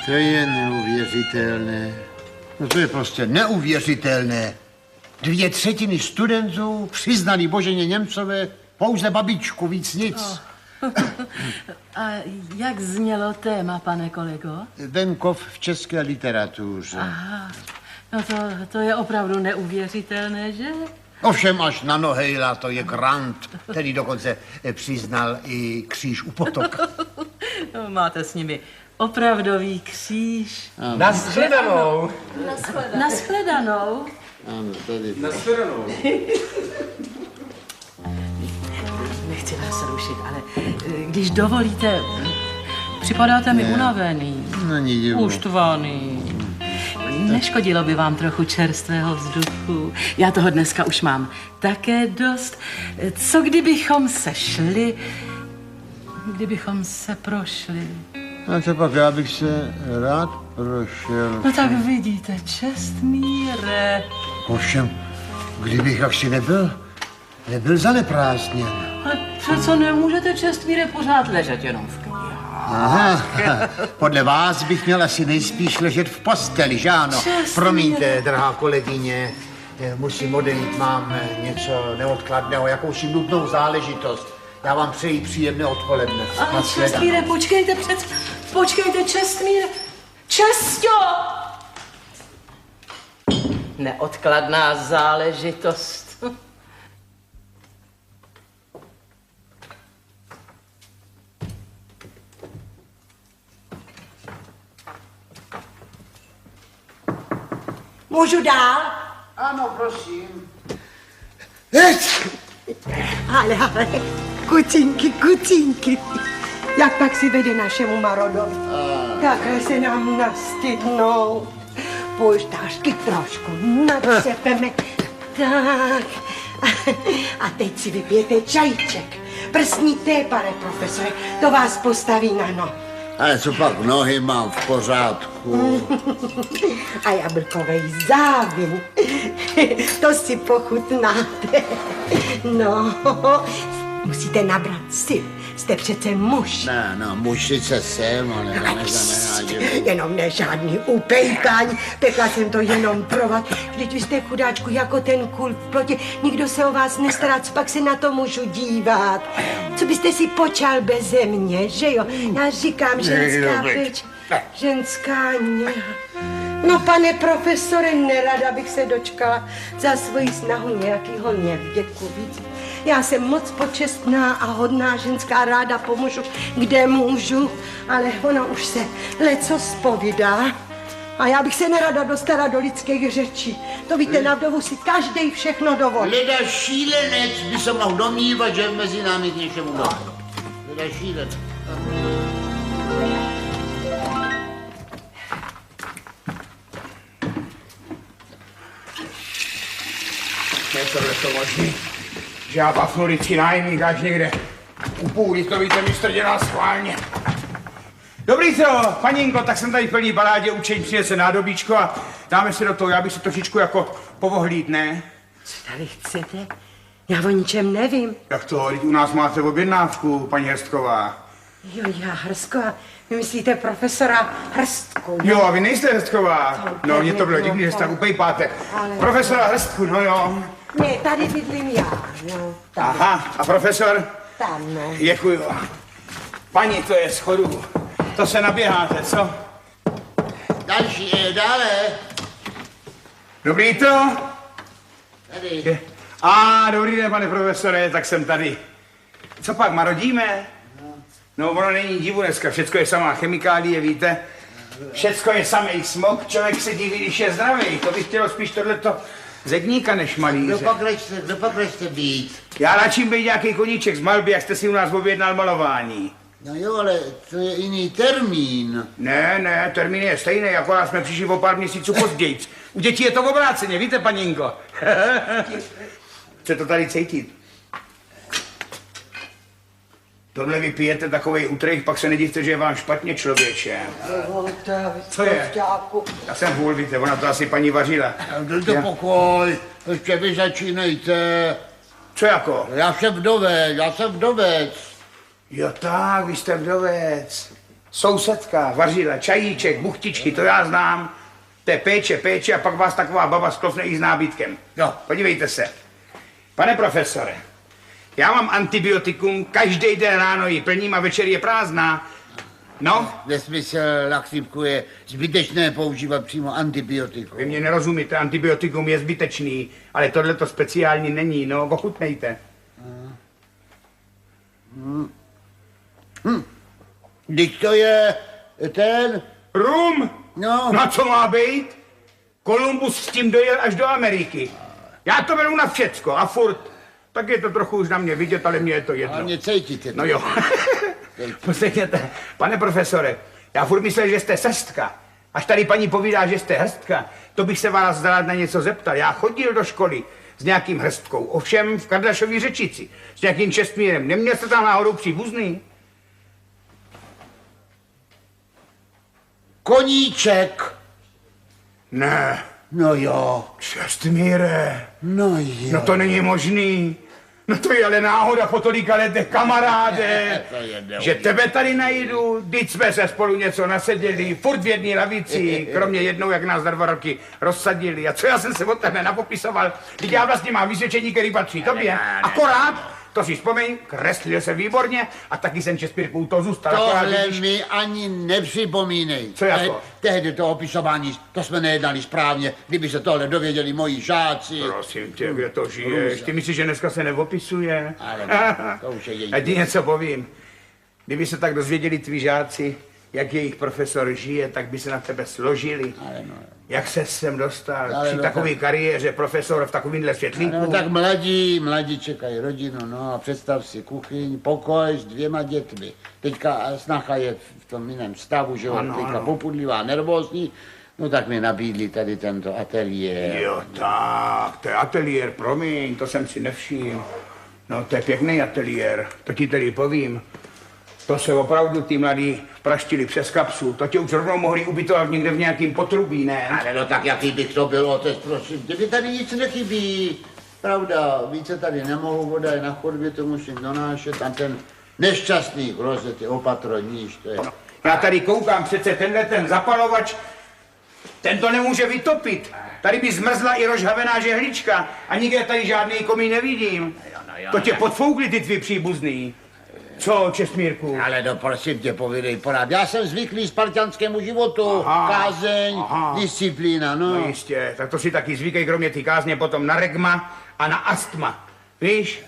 To je neuvěřitelné. No to je prostě neuvěřitelné. 2/3 studentů přiznali Boženě Němcové pouze babičku, víc nic. A jak znělo téma, pane kolego? Venkov v české literatuře. Aha, no to je opravdu neuvěřitelné, že? Ovšem až na Nohejla, to je grant, který dokonce přiznal i kříž u potoka. No, máte s nimi opravdový kříž. Nashledanou. Nashledanou. Ano, tady. Nashledanou. Nechci vás rušit, ale když dovolíte, připadáte mi unavený, Není divu. uštvaný. Neškodilo by vám trochu čerstvého vzduchu? Já toho dneska už mám také dost. Co kdybychom se šli, kdybychom se prošli? A co pak, já bych se rád prošel. No tak vidíte, Čestmíre. Ovšem, kdybych asi nebyl zaneprázdněn. Ale přece nemůžete, Čestmíre, pořád ležet jenom v knihách. Aha, podle vás bych měl asi nejspíš ležet v posteli, že ano? Čestně. Promiňte, drahá kolegyně, musím odejít, mám něco neodkladného, jakousi nutnou záležitost. Já vám přeji příjemné odpoledne. Ale Nashledanou. Čestmíre, počkejte, Čestmíre. Čestio! Neodkladná záležitost. Můžu dál? Ano, prosím. Ale, kucinky. Jak pak si vede našemu Marodovi? Takhle se nám nastydnou. Polštářky trošku natřepeme. Tak. A teď si vypijete čajíček. Prsní té, pane profesore, to vás postaví na nohy. Ale co pak, nohy mám v pořádku. A jablkovej závin. To si pochutnáte. No, musíte nabrat sil. Jste přece muž. Ne, no, muž sice jsem, ale to neznamená, že... Jenom ne žádný upejkání. Pekla jsem to jenom pro vás. Vždyť vy jste chudáčku jako ten kůl v plotě. Nikdo se o vás nestará, co pak se na to můžu dívat. Co byste si počal beze mě, že jo? Já říkám, ženská péč, ženská něha. No, pane profesore, nerada bych se dočkala za svoji snahu nějakýho nevděku víc. Já jsem moc počestná a hodná ženská, ráda pomůžu, kde můžu, ale ona už se leco zpovídá. A já bych se nerada dostala do lidských řečí. To víte, na vdovu si každej všechno dovolí. Leda šílenec by se mohl domnívat, že mezi námi k něčemu došlo. Leda šílenec. Je to možný, že já pafnu vždycky nájemník až někde u půdy, to víte, mistr dělá schválně. Dobrý to, paninko, tak jsem tady plný baládě učení, přinese nádobíčko a dáme se do toho, já bych se trošičku jako povohlíd, ne? Co tady chcete? Já o ničem nevím. Jak to, teď u nás máte objednávku, paní Hrstková. Jo, já Hrstková. Vy myslíte profesora Hrstku? Jo, a vy nejste Hrstková. To No, mně to bylo nevím, divný, že se tak no. upejpáte. Ale- Profesora Hrstku, no jo. Ne, tady bydlím já. No, tady. Aha, a profesor? Tam, ne. Děkuju. Paní, to je schodu. To se naběháte, co? Další, dále. Dobrý to? Tady. Dobrý den, pane profesore, tak jsem tady. Co pak, marodíme? No, ono není divu dneska, všecko je samá chemikálie, víte? Všecko je samej smog, člověk se diví, když je zdravý. To bych chtělo spíš tohleto zedníka než malíře. Kdo pak nechce být? Já radši být nějaký koníček z malby, jak jste si u nás objednal malování. No jo, ale to je jiný termín. Ne, termín je stejný, akorát jsme přišli o pár měsíců později. U dětí je to obráceně, víte, paninko? Chce to tady cítit. Tohle vypijete takovej útrejch, pak se nedivte, že je vám špatně, člověče. Co je? Já jsem hůl, víte, ona to asi paní vařila. Dejte pokoj, ještě vy začínejte. Co jako? Já jsem vdovec. Jo tak, vy jste vdovec. Sousedka vařila čajíček, buchtičky, to já znám. To je péče a pak vás taková baba sklofne i s nábytkem. No, podívejte se. Pane profesore, já mám antibiotikum, každý den ráno ji plním a večer je prázdná. No? Nesmysl, na chřipku je zbytečné používat přímo antibiotikum. Vy mě nerozumíte, antibiotikum je zbytečný, ale tohle to speciální není, no, ochutnejte. Když to je ten... Rum? No. No a co má být? Kolumbus s tím dojel až do Ameriky. Já to beru na všecko a furt. Tak je to trochu už na mě vidět, ale mně je to jedno. A mě cítíte. No jo. Posledněte, pane profesore, já furt myslel, že jste sestka. Až tady paní povídá, že jste hrstka, to bych se vás rád na něco zeptal. Já chodil do školy s nějakým hrstkou, ovšem v Kardašově Řečici, s nějakým Čestmírem. Neměl jste tam náhodou příbuzný? Koníček. Ne. No jo. Čestmíre. No jo. No to není možný. No to je ale náhoda po tolika letech, kamaráde, To je neuvěřitelné. že tebe tady najdu, teď jsme se spolu něco naseděli, furt v jedné lavici, kromě jednou, jak nás za 2 roky rozsadili. A co já jsem se od tebe napopisoval, teď já vlastně mám vysvědčení, který patří tobě. Akorát, to si vzpomeň, kreslil se výborně a taky jsem Čespírku to zůstal. Tohle mi ani nepřipomínej. Co jako? Tehdy to opisování, to jsme nejednali správně, kdyby se tohle dověděli moji žáci. Prosím tě, kde to žiješ? Ty myslíš, že dneska se neopisuje? Ale ne, to už je její. Já ti něco povím. Kdyby se tak dozvěděli tví žáci, jak jejich profesor žije, tak by se na tebe složili. Ale no. Jak se sem dostal Ale při no, takové kariéře profesor v takovýmhle světlíku? No tak mladí čekají rodinu, no a představ si kuchyň, pokoj s 2 dětmi. Teďka snacha je v tom jiném stavu, že jo, teďka popudlivá, nervózní, no tak mi nabídli tady tento ateliér. Jo, tak, to je ateliér, promiň, to jsem si nevšiml. No, to je pěkný ateliér, to ti tedy povím. To se opravdu ty mladí praštili přes kapsu, to tě už rovnou mohli ubytovat někde v nějakým potrubí, ne? Ale no tak jaký bych to byl otec, prosím, kdyby tady nic nechybí. Pravda, více tady nemohu, voda je na chodbě, to musím donášet, tam ten nešťastný klozet je opatrovníš, to je... No, já tady koukám, přece tenhle ten zapalovač, ten to nemůže vytopit. Tady by zmrzla i rozhavená žehlička a nikde tady žádný komín nevidím. To tě podfoukli ty tví příbuzný. Co, Čestmírku? Ale no prosím tě, povídej porád. Já jsem zvyklý spartanskému životu, kázeň, disciplína, no. No jistě, tak to si taky zvykej, kromě ty kázně, potom na regma a na astma. Víš?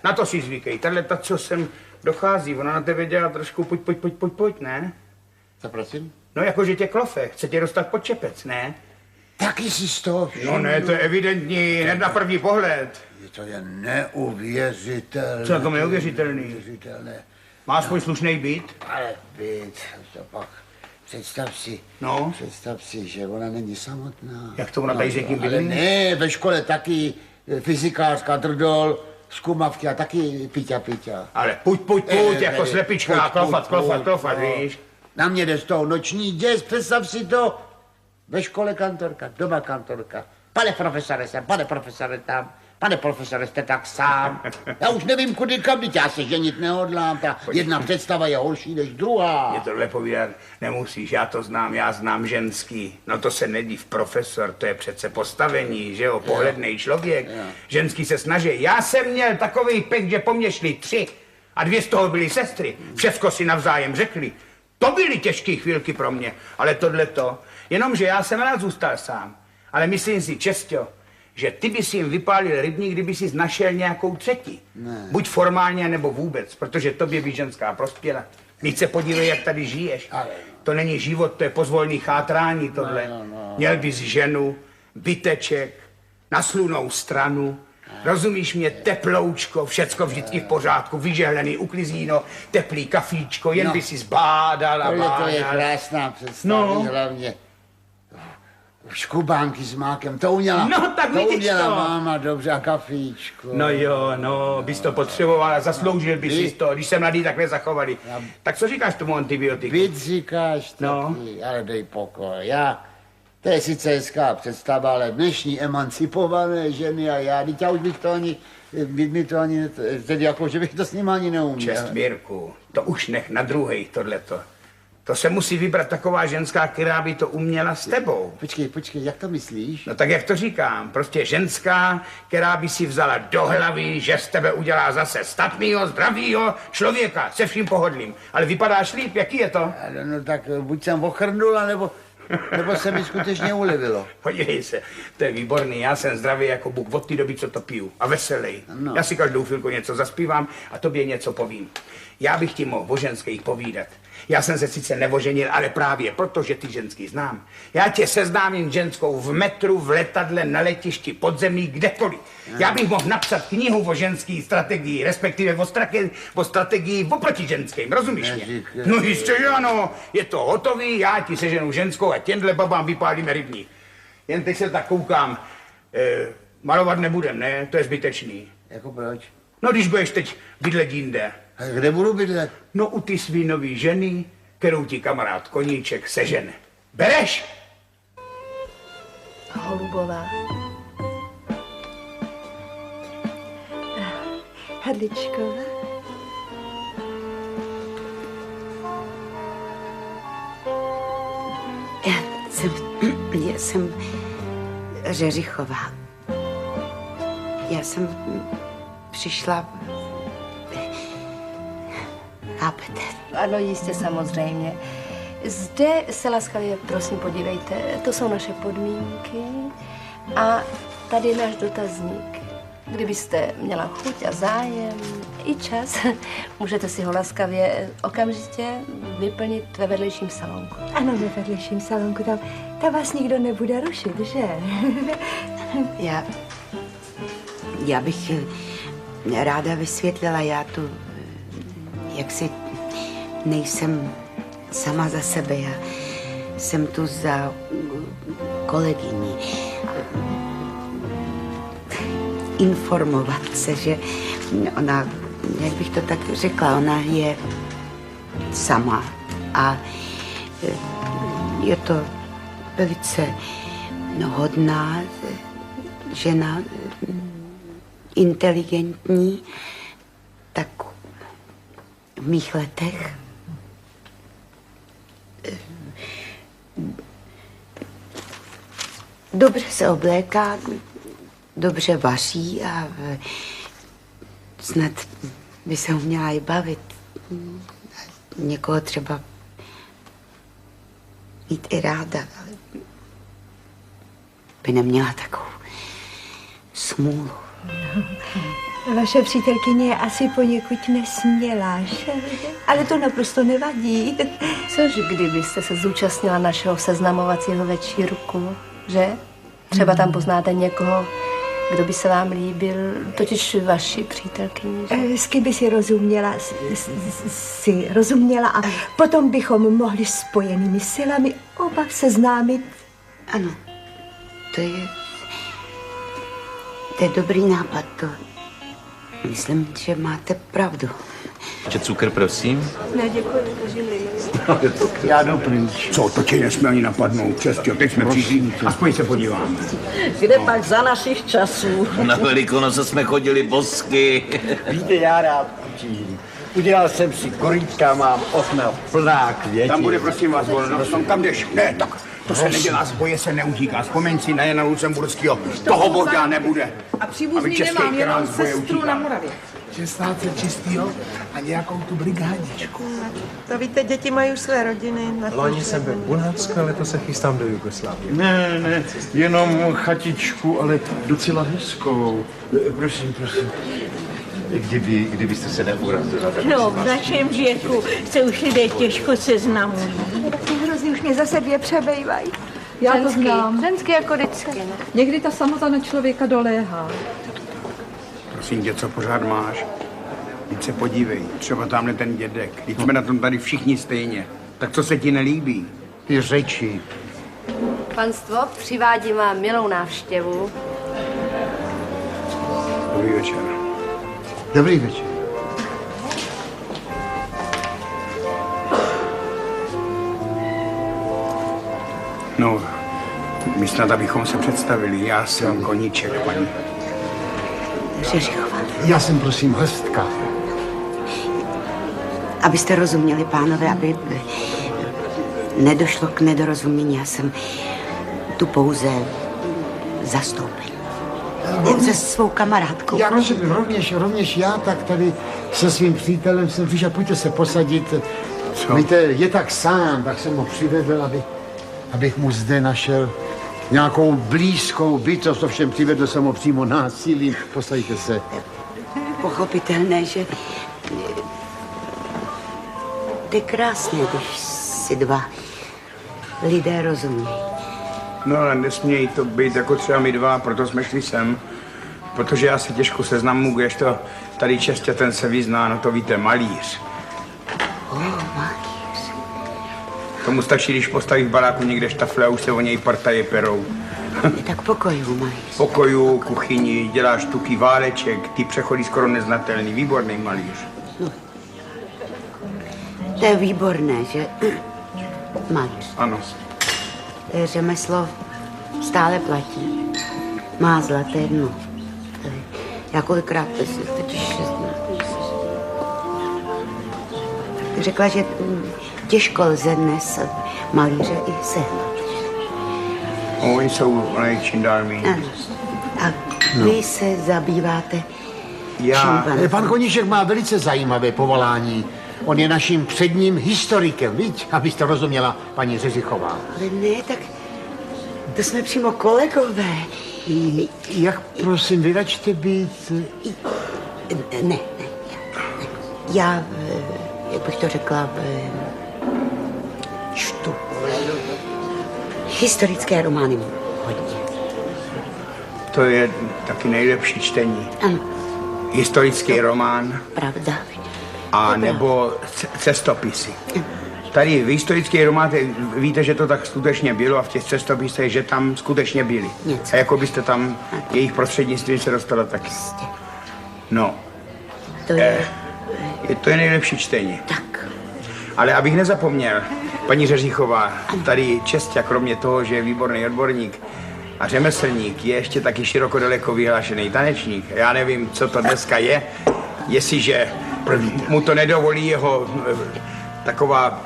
Na to si zvykej. Tahle ta, co sem dochází, ona na tebe dělá trošku pojď, ne? Co prosím? No jakože tě klofe, chce tě dostat pod čepec, ne? Taky si z toho všiml. No ne, to je evidentní, hned na první pohled. To je neuvěřitelné. Co jako neuvěřitelný? Neuvěřitelné. Máš svůj slušný byt? Ale byt, to pak, představ si, že ona není samotná. Jak to ona tady s někým ale bydlí? ne, ve škole taky fyzikářka Drdol, zkumavky a taky Piťa. Ale pojď, jako slepička, klofat, víš? Na mě jde z toho noční děs, představ si to. Ve škole kantorka, doma kantorka. Pane profesore jsem, pane profesore tam. Pane profesore, jste tak sám. Já už nevím, kudy kam, já se ženit nehodlám. Ta jedna představa je horší než druhá. Mě tohle povídat nemusíš, já to znám, já znám ženský. No to se nedív, profesor, to je přece postavení, že jo, pohlednej člověk. Ženský se snaží. Já jsem měl takový pek, že po mně šli 3 a 2 z toho byly sestry. Všecko si navzájem řekli. To byly těžké chvílky pro mě, ale tohleto, jenomže já jsem rád zůstal sám. Ale myslím si, Česťo, že ty bys jim vypálil rybník, kdyby jsi našel nějakou třetí. Ne. Buď formálně, nebo vůbec, protože tobě by ženská prospěla. Teď se podívej, jak tady žiješ. Ale to není život, to je pozvolný chátrání tohle. No. Měl bys ženu, byteček, na slunnou stranu. Rozumíš mě, teploučko, všecko vždycky v pořádku, vyžehlený, uklizíno, teplý kafíčko, jen by si zbádal a bádal. To je krásná představa, hlavně. Škubánky s mákem, to uměla, no, tak to uměla máma dobře a kafíčko. No jo, no, bys to potřeboval a zasloužil bys si to, když se mladí takhle zachovali. Tak co říkáš tomu antibiotiku? Víc říkáš taky, ale dej pokoj, to je sice hezká představa, ale dnešní emancipované ženy a já, teď já už bych to ani, tedy jako, že bych to s ním ani neuměl. Čestmírku, to už nech na druhej tohleto. To se musí vybrat taková ženská, která by to uměla s tebou. Počkej, jak to myslíš? No tak jak to říkám, prostě ženská, která by si vzala do hlavy, že z tebe udělá zase statnýho, zdravýho člověka, se vším pohodlím. Ale vypadáš líp, jaký je to? No tak buď jsem ochrnul, nebo se mi skutečně ulevilo. Podívej se, to je výborný, já jsem zdravý jako Bůh od té doby, co to piju. A veselý. No. Já si každou chvilku něco zaspívám a tobě něco povím. Já bych ti mohl o ženských povídat. Já jsem se sice neoženil, ale právě protože ty ženský znám. Já tě seznámím ženskou v metru, v letadle, na letišti, podzemí, kdekoliv. Já bych mohl napsat knihu o ženský strategii, respektive o strategii oproti ženským, rozumíš mě? No jistě, že ano, je to hotový, já ti seženu ženskou a těmhle babám vypálíme rybník. Jen teď se tak koukám, malovat nebudem, ne? To je zbytečný. Jako proč? No když budeš teď bydlet jinde. A kde budu bydlet? No u ty svý nový ženy, kterou ti kamarád Koníček sežene. Bereš? Holubová. Hrdličková. Já jsem Řeřichová. Já jsem přišla... Chápete? Ano, jistě, samozřejmě. Zde se laskavě, prosím, podívejte. To jsou naše podmínky a tady je náš dotazník. Kdybyste měla chuť a zájem i čas, můžete si ho laskavě okamžitě vyplnit ve vedlejším salonku. Ano, ve vedlejším salonku, tam vás nikdo nebude rušit, že? Já bych ráda vysvětlila, já tu jaksi nejsem sama za sebe, já jsem tu za kolegyni. Informovat se, že ona, jak bych to tak řekla, ona je sama a je to velice hodná žena, inteligentní, tak v mých letech dobře se obléká, dobře vaří a snad by se uměla i bavit. Někoho třeba mít i ráda, ale by neměla takovou smůlu. Vaše přítelkyně je asi poněkud nesmělá, že? Ale to naprosto nevadí. Což kdybyste se zúčastnila našeho seznamovacího večírku, že? Třeba tam poznáte někoho, kdo by se vám líbil, totiž vaši přítelkyni, že? S kým by si rozuměla a potom bychom mohli spojenými silami oba seznámit. Ano, to je dobrý nápad, to myslím, že máte pravdu. Ještě cukr, prosím. Ne, děkuji, držím Já jdu pryč. Co, to tě nesmí ani napadnout, čestě, teď jsme přišli, aspoň se podíváme. Kde pak za našich časů? Na Velikonoce jsme chodili bosky. Víte, já rád učím. Udělal jsem si korítka, mám okna plná květin. Tam bude, prosím vás, volno, tam jdeš. Ne, tak to se nedělá, z boje se neutíká. Vzpomeň si na Jana Lucemburského, toho možná nebude. A příbuzný nemám, jenom sestru na Moravě. 16 čistýho a nějakou tu brigádičku. To víte, děti mají už své rodiny. Loni jsem byl u Bulharska, letos se chystám do Jugoslávie. Ne, jenom chatičku, ale docela hezkou. Prosím. Kdybyste se neurazila. No, v našem věku se už lidé těžko seznamují. Ty hrozí už mě zase dvě přebejvají. Já to znám. Ženský jako vždycky. Někdy ta samota na člověka doléhá. Prosím tě, co pořád máš? Teď se podívej, třeba tamhle ten dědek. Teď jsme na tom tady všichni stejně. Tak co se ti nelíbí? Ty řeči. Panstvo, přivádím vám milou návštěvu. Dobrý večer. Dobrý večer. No, my snad, abychom se představili. Já jsem Koníček, paní. Řeřichová. Já jsem, prosím, hrstka. Abyste rozuměli, pánové, aby nedošlo k nedorozumění. Já jsem tu pouze zastoupil. Se svou kamarádkou. Já rozumím, rovněž já, tak tady se svým přítelem jsem přišel, pojďte se posadit. Co? Víte, je tak sám, tak jsem ho přivedl, abych mu zde našel nějakou blízkou bytost, ovšem přivedl jsem ho přímo násilím. Posaďte se. Pochopitelné, že to je krásné, když si dva lidé rozumí. No ale nesmějí to být jako třeba my dva, proto jsme šli sem. Protože já se těžko seznamu, kdežto tady Čestě ten se vyzná, no to víte, malíř. Malíř. Tomu stačí, když postaví v baráku někde štafle a už se o něj partaje perou. Tak pokojů, malíř. Pokojů, kuchyni, dělá štuky, váleček, ty přechody skoro neznatelný, výborný malíř. No. To je výborné, že malíř. Ano. Řemeslo stále platí. Má zlaté dno. Já kolikrát totiž řekla, že těžko lze dnes malíře i sehnat. Oni jsou čím dál míň. A vy se zabýváte Pan Koníček má velice zajímavé povolání. On je naším předním historikem, viď? Abyste rozuměla, paní Řezichová. Ale ne, tak to jsme přímo kolegové. Jak, prosím, vy račte být? Ne. Já, jak bych to řekla, čtu. Historické romány hodně. To je taky nejlepší čtení. Ano. Historický román. Pravda. A nebo cestopisy. Tady v historických románech víte, že to tak skutečně bylo a v těch cestopisech, že tam skutečně byli. Něco. A jako byste tam jejich prostřednictvím se dostala taky. No. To je nejlepší čtení. Tak. Ale abych nezapomněl, paní Řezichová, tady Čestě, kromě toho, že je výborný odborník a řemeslník, je ještě taky široko daleko vyhlášený tanečník. Já nevím, co to dneska je, jestliže mu to nedovolí jeho taková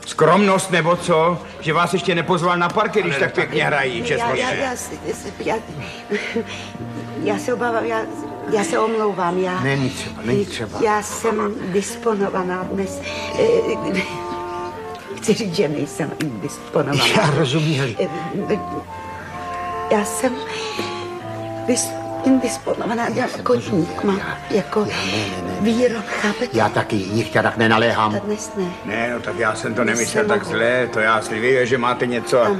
skromnost nebo co, že vás ještě nepozval na parky, když tak pěkně hrají, Já se obávám, já se omlouvám, Není třeba. Já jsem disponovaná dnes. Chci říct, že nejsem disponovaná. Já rozumím. Já jsem indisponovaná kotník, mám jako výrok, chápete? Já taky nikterak nenaléhám. Dnes ne. Ne, no tak já jsem to nemyslel tak zlé, to já slibím, že máte něco.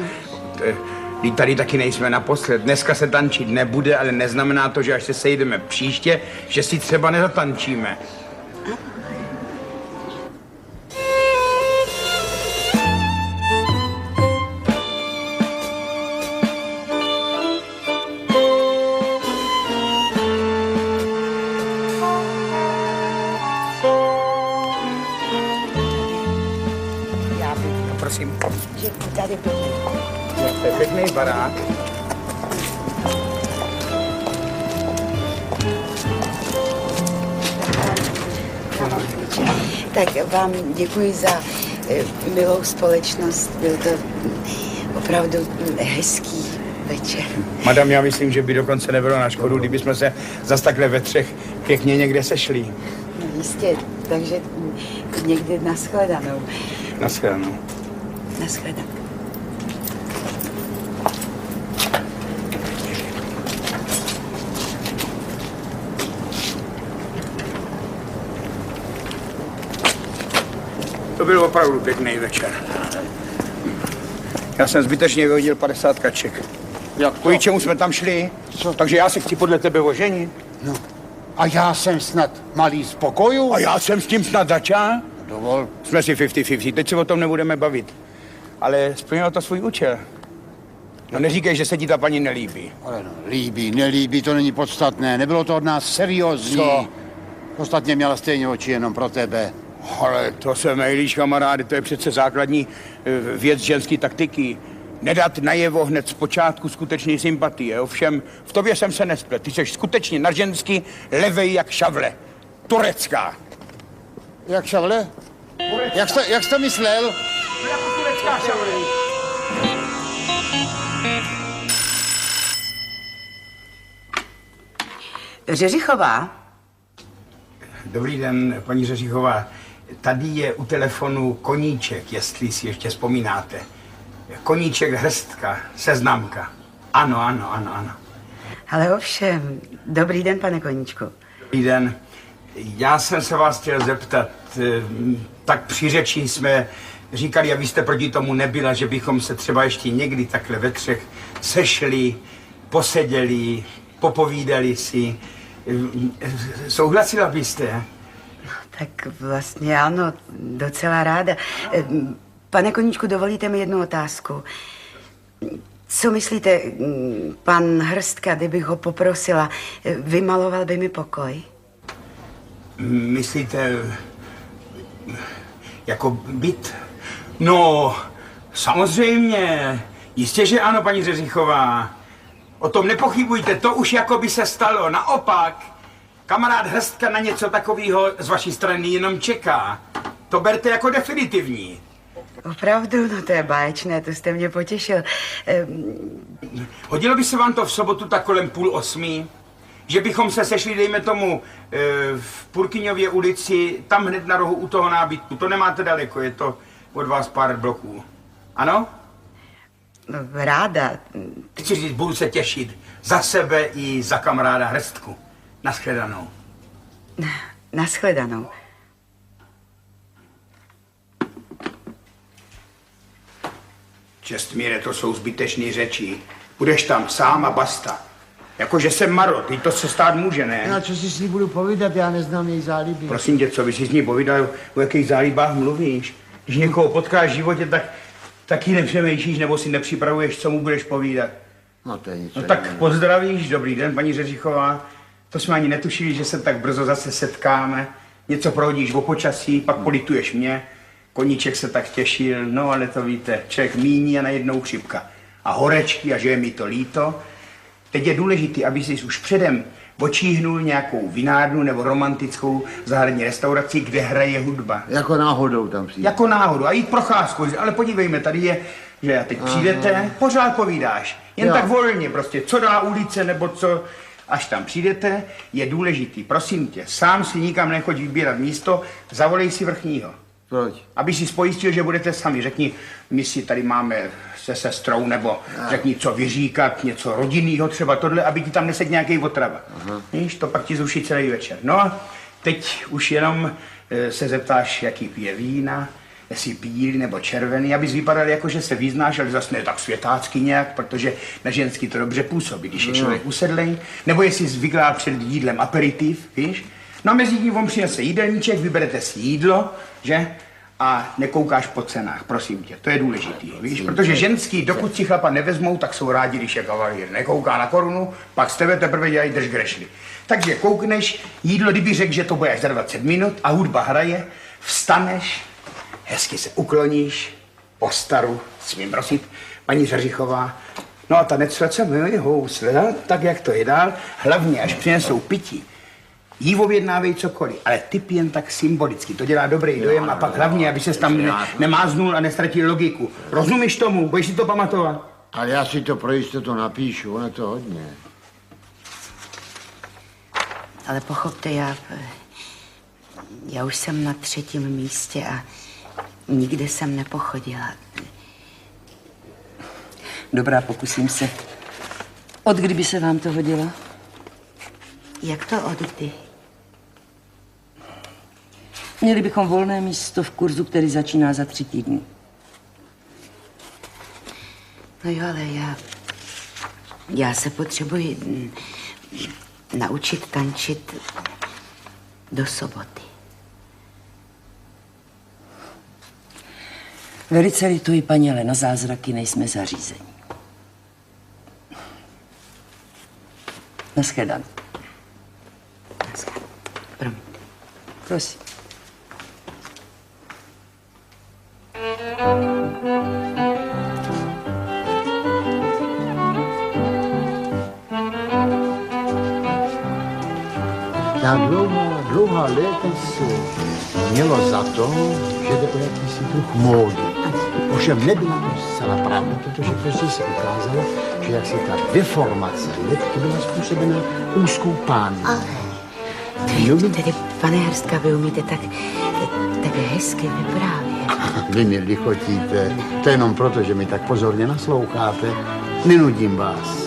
Tady taky nejsme naposled. Dneska se tančit nebude, ale neznamená to, že až se sejdeme příště, že si třeba nezatančíme. Prosím. Tady To je pěkný barák. Tak vám děkuji za milou společnost. Byl to opravdu hezký večer. Madam, já myslím, že by dokonce nebylo na škodu, kdybychom se zas takhle ve třech pěkně někde sešli. No, jistě, takže někdy nashledanou. Nashledanou. Nashledanou. To byl opravdu pěkný večer. Já jsem zbytečně vyhodil 50 kaček. Jak to? Kvůli čemu jsme tam šli? Co? Takže já se chci podle tebe oženit. No. A já jsem snad malý z pokoju? A já jsem s tím snad začal? Dovol. Jsme si 50-50, teď se o tom nebudeme bavit. Ale splnilo to svůj účel. No neříkej, že se ti ta paní nelíbí. Ale no, líbí, nelíbí, to není podstatné. Nebylo to od nás seriózní. Co? Ostatně měla stejně oči jenom pro tebe. Ale to se mejlíš, kamarády, to je přece základní věc ženské taktiky. Nedat najevo hned z počátku skutečný sympatie. Ovšem, v tobě jsem se nesplet. Ty jsi skutečně na žensky levej jak šavle. Turecká. Jak šavle? Jak jsi to myslel? Jako turecká Počkáš, Šavle. Řeřichová? Dobrý den, paní Řeřichová. Tady je u telefonu Koníček, jestli si ještě vzpomínáte. Koníček Hrstka, Seznamka. Ano. Ale ovšem, dobrý den, pane Koníčku. Dobrý den. Já jsem se vás chtěl zeptat, tak při řeči jsme říkali, a vy jste proti tomu nebyla, že bychom se třeba ještě někdy takhle ve třech sešli, poseděli, popovídali si. Souhlasila byste? Tak vlastně ano, docela ráda. Pane Koníčku, dovolíte mi jednu otázku. Co myslíte, pan Hrstka, kdybych ho poprosila, vymaloval by mi pokoj? Myslíte, jako byt? No, samozřejmě. Jistě, že ano, paní Řeřichová. O tom nepochybujte, to už jako by se stalo. Naopak, kamarád Hrstka na něco takového z vaší strany jenom čeká. To berte jako definitivní. Opravdu? No to je báječné, to jste mě potěšil. Hodilo by se vám to v sobotu tak kolem 7:30? Že bychom se sešli, dejme tomu, v Purkyňově ulici, tam hned na rohu u toho nábytku. To nemáte daleko, je to od vás pár bloků. Ano? No, ráda. Chci říct, budu se těšit za sebe i za kamaráda Hrstku. Naschledanou. Naschledanou. Čestmíre, to jsou zbytečné řeči. Budeš tam sám a basta. Jakože jsem Maro, teď to se stát může, ne? No a co si s ní budu povídat, já neznám její záliby. Prosím tě, co by si s ní povídal, o jakých zálibách mluvíš? Když někoho potkáš v životě, tak ji nepřemýšlíš, nebo si nepřipravuješ, co mu budeš povídat. No to je nic. No tak pozdravíš, dobrý den, paní Řeřichová. To jsme ani netušili, že se tak brzo zase setkáme. Něco prohodíš o počasí, pak polituješ mě. Koníček se tak těšil, no ale to víte, člověk míní a najednou chřipka. A horečky a že je mi to líto. Teď je důležité, aby jsi už předem očíhnul nějakou vinárnu nebo romantickou zahradní restauraci, kde hraje hudba. Jako náhodou tam přijde. Jako náhodou. A jít procházkou. Ale podívejme, tady je, že teď přijdete, pořád povídáš. Jen tak volně prostě, co dá ulice nebo co. Až tam přijdete, je důležitý. Prosím tě, sám si nikam nechoď vybírat místo, zavolej si vrchního. Proč? Aby si spojistil, že budete sami. Řekni, my si tady máme se sestrou, nebo řekni, co vyříkat, něco rodinného, třeba tohle, aby ti tam nesedl nějaký otrava. Víš, to pak ti zruší celý večer. No a teď už jenom se zeptáš, jaký pije vína, jestli bílý nebo červený, abys vypadal jako, že se vyznáš, ale zase ne tak světácky nějak, protože na ženský to dobře působí, když je člověk usedlej, nebo jestli zvyklá před jídlem aperitiv, víš. No a mezi tím on přinese jídelníček, vyberete si jídlo, že? A nekoukáš po cenách, prosím tě, to je důležitý, víš, protože ženský, dokud si chlapa nevezmou, tak jsou rádi, když je kavalír. Nekouká na korunu, pak z tebe teprve dělají držgrešly. Takže koukneš, jídlo, kdyby řekl, že to bude až za 20 minut a hudba hraje, vstaneš, hezky se ukloníš, postaru, smím prosit, paní Řeřichová, no a tanec srdce milý housle, tak jak to je dál, hlavně až přinesou pití. Jí objednávej cokoliv, ale typ jen tak symbolicky, to dělá dobrý dojem a pak hlavně, aby ses tam nemáznul a nestratil logiku. Rozumíš tomu? Budeš si to pamatovat? Ale já si to pro jistotu napíšu, ono je to hodně. Ale pochopte, já už jsem na 3. místě a nikde jsem nepochodila. Dobrá, pokusím se. Od kdy by se vám to hodilo? Jak to od kdy? Měli bychom volné místo v kurzu, který začíná za 3 týdny. No jo, ale já se potřebuji naučit tančit do soboty. Velice lituji, paní, ale na zázraky nejsme zařízení. Naschledanou. Promiňte. Prosím. Na dlouhá léta se mělo za to, že jde o jakýsi druh módy. Ovšem nebyla to zcela pravda, protože prostě se ukázalo, že jak si ta deformace lebky byla způsobena úzkou pání. Tedy, pane Hrstka, vy umíte tak hezky vyprávět. Vy mi lichotíte, to jenom proto, že mi tak pozorně nasloucháte. Nenudím vás.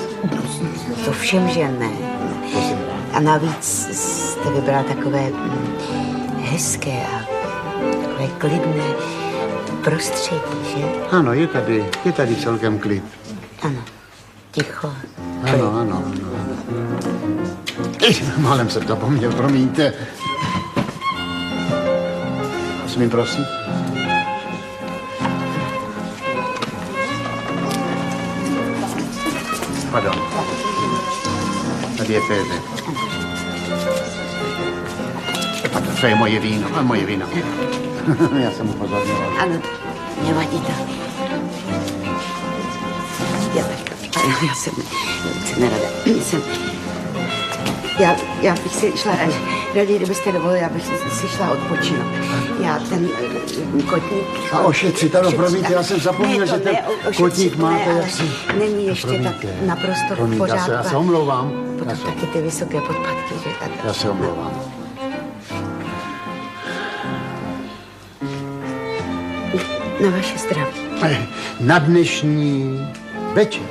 To všem, že ne. A navíc jste vybral takové hezké a takové klidné prostředí, že? Ano, je tady celkem klid. Ano, ticho. Ano. Málem jsem zapomněl, promiňte. Smím, prosím? Pardon. Tady je Pépe. Pardon, to je moje víno. Já jsem upozorňoval. Ano, nevadí to. Já jsem nerada. Já bych si šla, raději, kdybyste dovolili, já bych si šla odpočinout. Já ten kotník... A ošetřit, ano, promiňte, já jsem zapomněl, že ten kotník máte jaksi... Není ještě tak naprosto v pořádku. Já se omlouvám. Potom taky ty vysoké podpatky, že? Já se omlouvám. Na vaše zdraví. Na dnešní večer.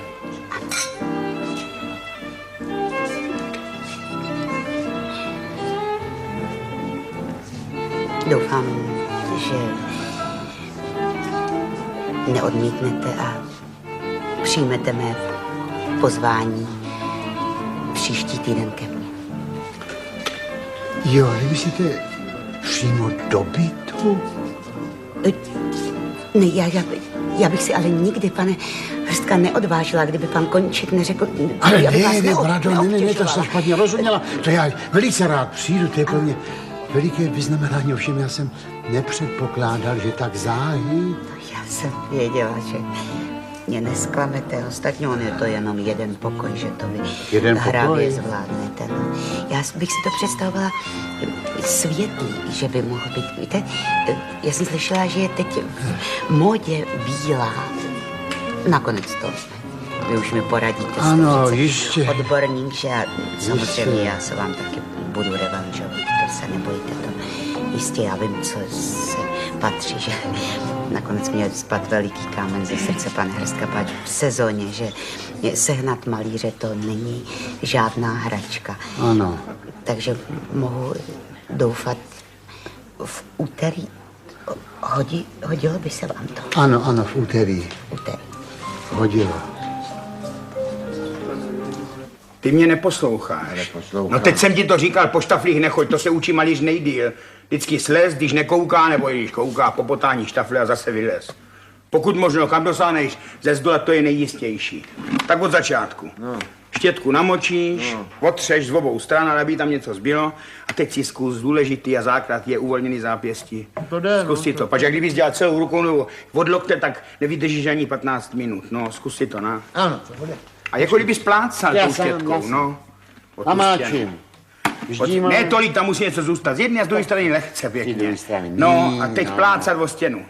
Doufám, že neodmítnete a přijmete mé pozvání příští týden ke mně. Jo, ale myslíte přímo do bytu? Ne, já bych si ale nikdy, pane Hrstka, neodvážila, kdyby pan Koníček neřekl... Ale ne, to jste špatně rozuměla. To já velice rád přijdu, to je pro mě veliké vyznamenání, ovšem já jsem nepředpokládal, že tak záhy. Já jsem věděla, že mě nesklamete. Ostatně on je to jenom jeden pokoj, že to vy hravě zvládnete. No. Já bych si to představovala světlý, že by mohl být. Víte, já jsem slyšela, že je teď v módě bílá. Nakonec to vy už mi poradíte. Ano, jistě. Odborník, že samozřejmě já se vám taky budu revanžovat. To se nebojte, to jistě já vím, co se patří, že nakonec mě spadl veliký kámen ze srdce, pane Hrstka, pač v sezóně, že sehnat malíře to není žádná hračka. Ano. Takže mohu doufat v úterý. Hodilo by se vám to? Ano, v úterý. Hodilo. Ty mě neposloucháš. No teď jsem ti to říkal, po štaflích nechoď, to se učí malíř nejdýl. Vždycky slez, když nekouká, nebo když kouká, popotání štafle a zase vylez. Pokud možno, kam dosáhneš, ze zdola to je nejistější. Tak od začátku. No. Štětku namočíš, otřeš z obou stran, aby tam něco zbylo a teď si zkus, důležitý a základ je uvolněný zápěstí. Zkus si to, pač jak kdybys dělal celou rukou nebo od lokte, tak nevydržíš ani 15 minut. No, zkus si to, na. Ano, to bude. A jako kdybys plácal tou štětkou, no. Namáčím. Ne tolik, tam musí něco zůstat. Z jedné a z druhé strany lehce pěkně. No a teď plácat o stěnu.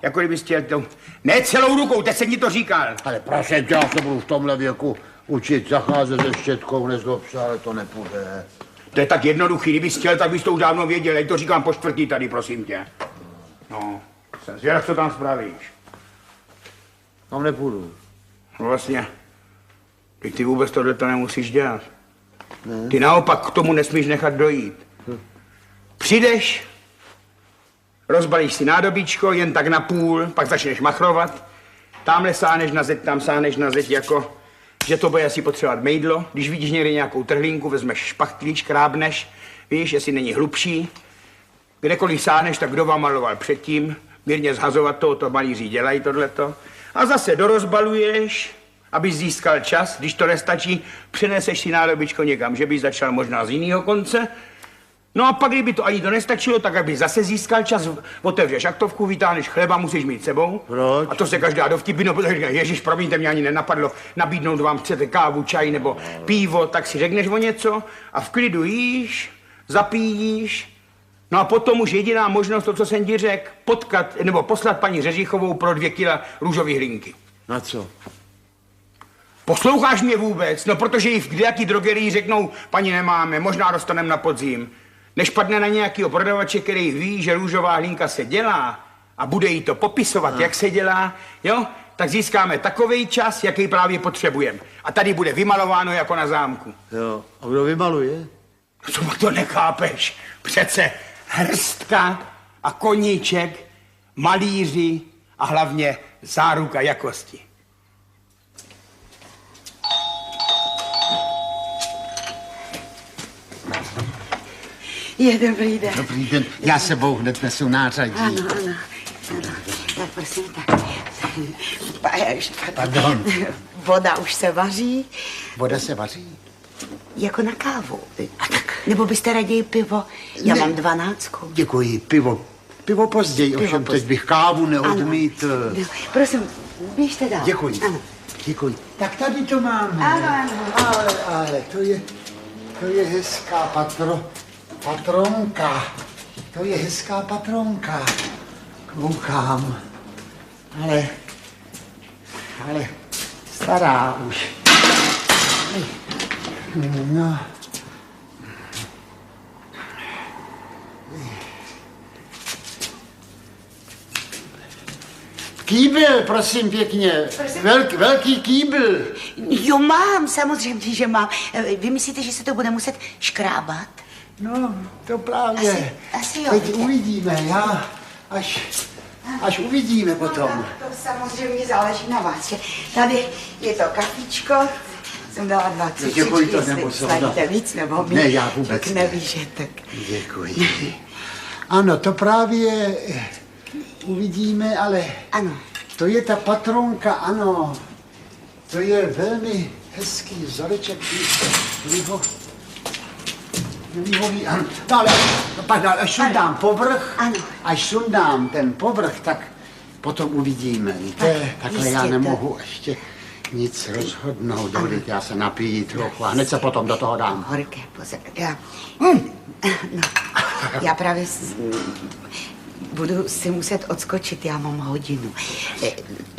Jako kdybys chtěl to... Ne celou rukou, teď jsem ti to říkal. Ale prosím tě, já se budu v tomhle věku učit zacházet se štětkou, nezlob se, ale to nepůjde. To je tak jednoduchý, kdybys chtěl, tak bys to už dávno věděl. Já to říkám po čtvrtý tady, prosím tě. No, jsem zvědav, co tam spravíš. Tam nepůjdu. No vlastně, ty vůbec tohleto nemusíš dělat. Ne. Ty naopak k tomu nesmíš nechat dojít. Přijdeš, rozbalíš si nádobíčko, jen tak na půl, pak začneš machrovat. Tamhle sáhneš na zeď, tam sáhneš na zeď, jako, že to bude asi potřebovat mejdlo. Když vidíš někde nějakou trhlinku, vezmeš špachtlíč, krábneš, víš, jestli není hlubší. Kdekoliv sáhneš, tak kdo vám maloval předtím, mírně zhazovat to malíři dělají tohleto. A zase dorozbaluješ, abys získal čas, když to nestačí, přeneseš si nádobičko někam, že bys začal možná z jiného konce. No a pak, kdyby to ani to nestačilo, tak aby zase získal čas, otevřeš aktovku, vytáhneš chleba, musíš mít sebou. Proč? A to se každá do vtipy, no protože ježiš, promiňte, mě ani nenapadlo nabídnout vám, chcete kávu, čaj nebo pivo, tak si řekneš o něco a v klidu jíš, zapíjíš No a potom už jediná možnost, to, co jsem ti řekl, potkat, nebo poslat paní Řežichovou pro 2 kila růžové hlinky. Na co? Posloucháš mě vůbec? No protože jí v kdejaký drogerii řeknou, paní nemáme, možná dostaneme na podzim. Než padne na nějakýho prodavače, který ví, že růžová hlinka se dělá a bude jí to popisovat, jak se dělá, jo, tak získáme takovej čas, jaký právě potřebujeme. A tady bude vymalováno jako na zámku. Jo, a kdo vymaluje? Co to nechápeš? Přece Hrstka a Koníček, malíři a hlavně záruka jakosti. Je dobrý den. Dobrý den, já sebou hned nesu nářadí. Ano. Tak prosím, tak. Pardon. Voda už se vaří. Voda se vaří? Jako na kávu. Nebo byste raději pivo? Já mám 12. Děkuji, pivo. Pivo později, ovšem teď bych kávu neodmítl. Ano. Prosím, běžte dál. Děkuji. Ano. Děkuji. Tak tady to máme. Ano. Ale to je hezká patronka. To je hezká patronka. Koukám. Ale stará už. No. Kýbl, prosím pěkně. Velký kýbl. Jo, mám, samozřejmě, že mám. Vy myslíte, že se to bude muset škrábat? No, to právě. Asi jo. Teď uvidíme, až uvidíme potom. No, to samozřejmě záleží na vás. Tady je to kafičko. Jsem dala 2 cukřičky, Děkuji, to jestli nemusím. sladíte víc, nebo mi. Ne, já vůbec ne. Nevížete. Děkuji. Ano, to právě uvidíme, ale ano. To je ta patronka, ano. To je velmi hezký vzoreček. Livový, ano. No, ale až sundám povrch, ano. Až sundám ten povrch, tak potom uvidíme. Víte, takhle já nemohu ještě nic rozhodnout. Dovolíte, já se napiju trochu a hned se potom do toho dám. Horké, pozor. Já právě budu si muset odskočit, já mám hodinu.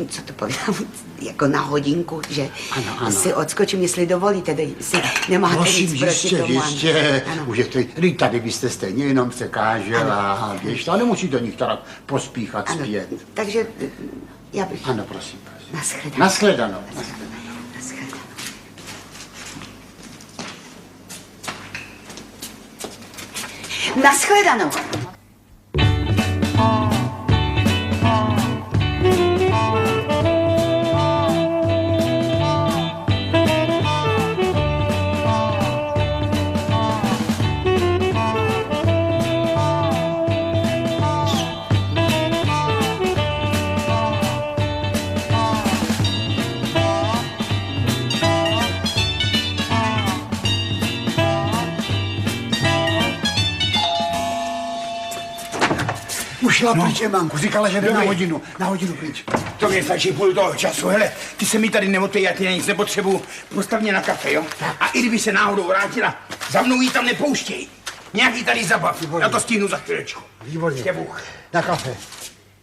Co to povídám, jako na hodinku, že ano. si odskočím, jestli dovolíte, si nemáte Prosím, nic proti tomu. Jistě, můžete, tady byste stejně jenom překážela a běžte, ale nemusíte některá pospíchat zpět. Takže já bych... Ano, prosím. Nashledanou. Nashledanou. Šla pryč, Emanku, říkala, že jde na hodinu pryč. To mě stačí půl toho času, hele, ty se mi tady nemotej, já ty nic nepotřebuju, postav mě na kafe, jo? A i kdyby se náhodou vrátila, za mnou jí tam nepouštěj. Nějaký tady zabav, Výborně. já to stihnu za chvíličku. Výborně. Na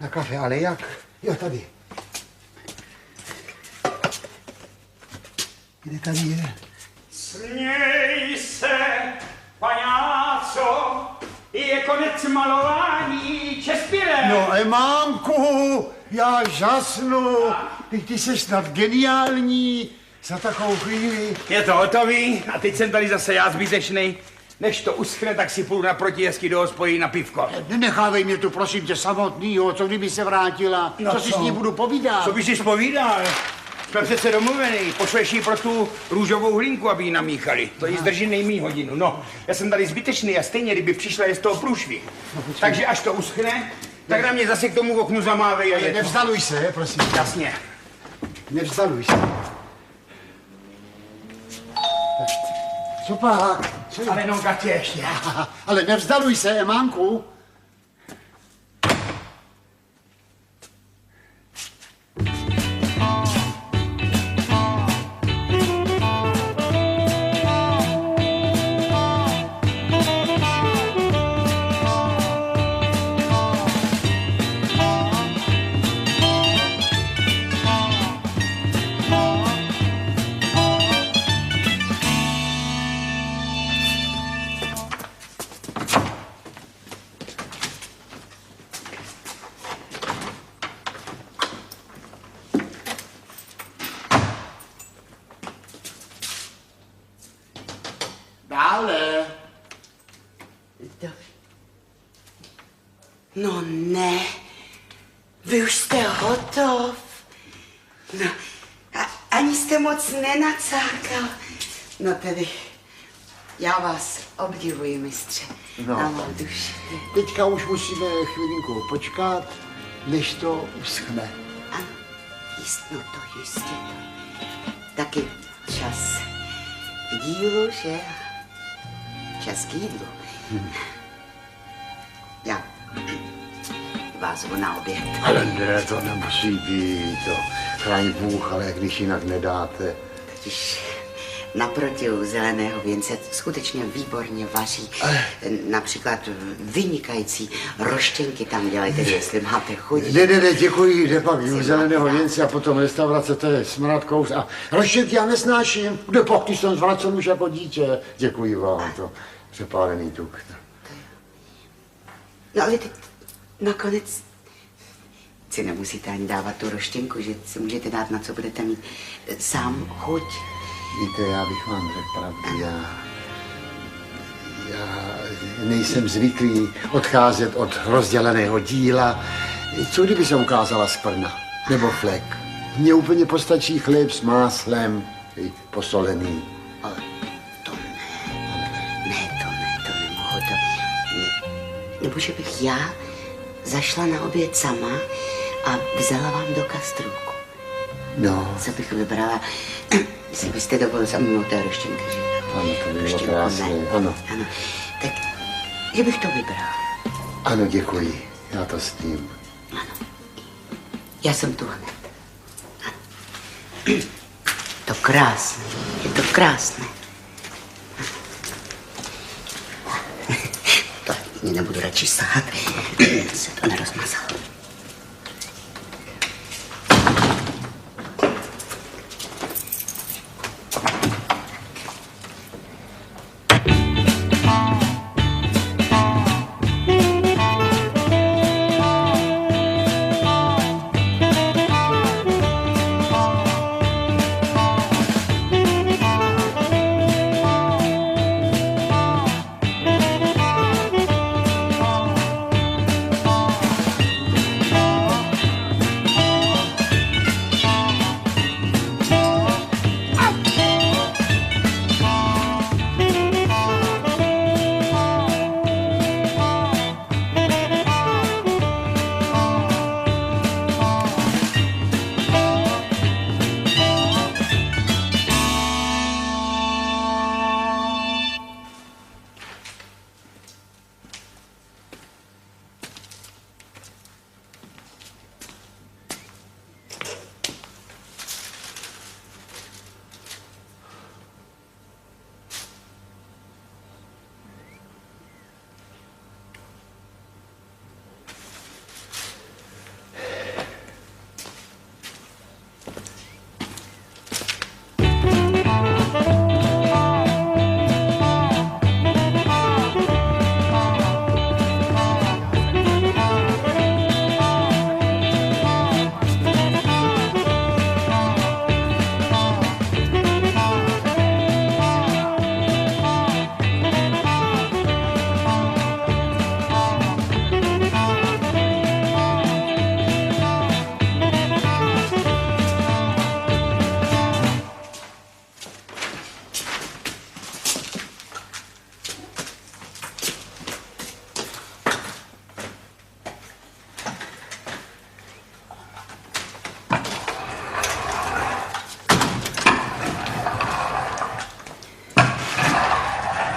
kafe, ale jak? Jo, tady. Kde tady je? Směj se, paňáco, je konec malování Čespirem. No, Emánku, já žasnu. Ty jsi snad geniální za takovou chvíli. Je to hotový a teď jsem tady zase já zbytečnej. Než to uschne, tak si půjdu naproti hezky do hospody na pivko. Nenechávej mě tu, prosím tě, samotnýho, co kdyby se vrátila? No co si s ní budu povídat? Co bys si povídal? Jsme přece domluvený, pošleš jí pro tu růžovou hlinku, aby ji namíchali. To jí zdrží nejmí hodinu. No, já jsem tady zbytečný a stejně, kdyby přišla, je z toho průšvih. Takže až to uschne, tak na mě zase k tomu oknu zamávej a je to. Nevzdaluj se, prosím. Jasně. Nevzdaluj se. Co pak? Ale no, Katě, ještě. Ale nevzdaluj se, Emánku. No ne, vy už jste hotov. No, ani jste moc nenacákal. No tedy, já vás obdivuji, mistře, na mou duši. Teďka už musíme chvilinku počkat, než to uschne. Ano, no to jistě. Taky čas k dílu, že? Čas k jídlu. Já vás zvu na oběd. Ale ne, to nemusí být, to chraň Bůh, ale když jinak nedáte. Totiž naproti u Zeleného věnce skutečně výborně vaří. Například vynikající roštěnky tam dělají, tedy jestli máte chuť. Ne, děkuji, jde pak u Zeleného věnce a potom restaurace, to je smrad kous. A roštěnky já nesnáším, kde pak, když jsem zvracel už jako dítě. Děkuji vám, to přepálený tuk. No ale teď nakonec si nemusíte ani dávat tu roštěnku, že si můžete dát, na co budete mít sám chuť. Víte, já bych vám řekl pravdu, já nejsem zvyklý odcházet od rozděleného díla. Co kdyby se ukázala skvrna nebo flek? Mně úplně postačí chléb s máslem, posolený. Ale to nemohu, nebo že bych já zašla na oběd sama a vzala vám do kastrůlku. No. Co bych vybrala? Jestli byste dovolil za mnou té roštěnky, že? Ano, to by bylo krásné, ano. Tak, že bych to vybrala. Ano, děkuji, já to s tím. Ano, já jsem tu hned. Ano. To krásné, je to krásné. To ani nebudu radši sahat, se to nerozmazalo.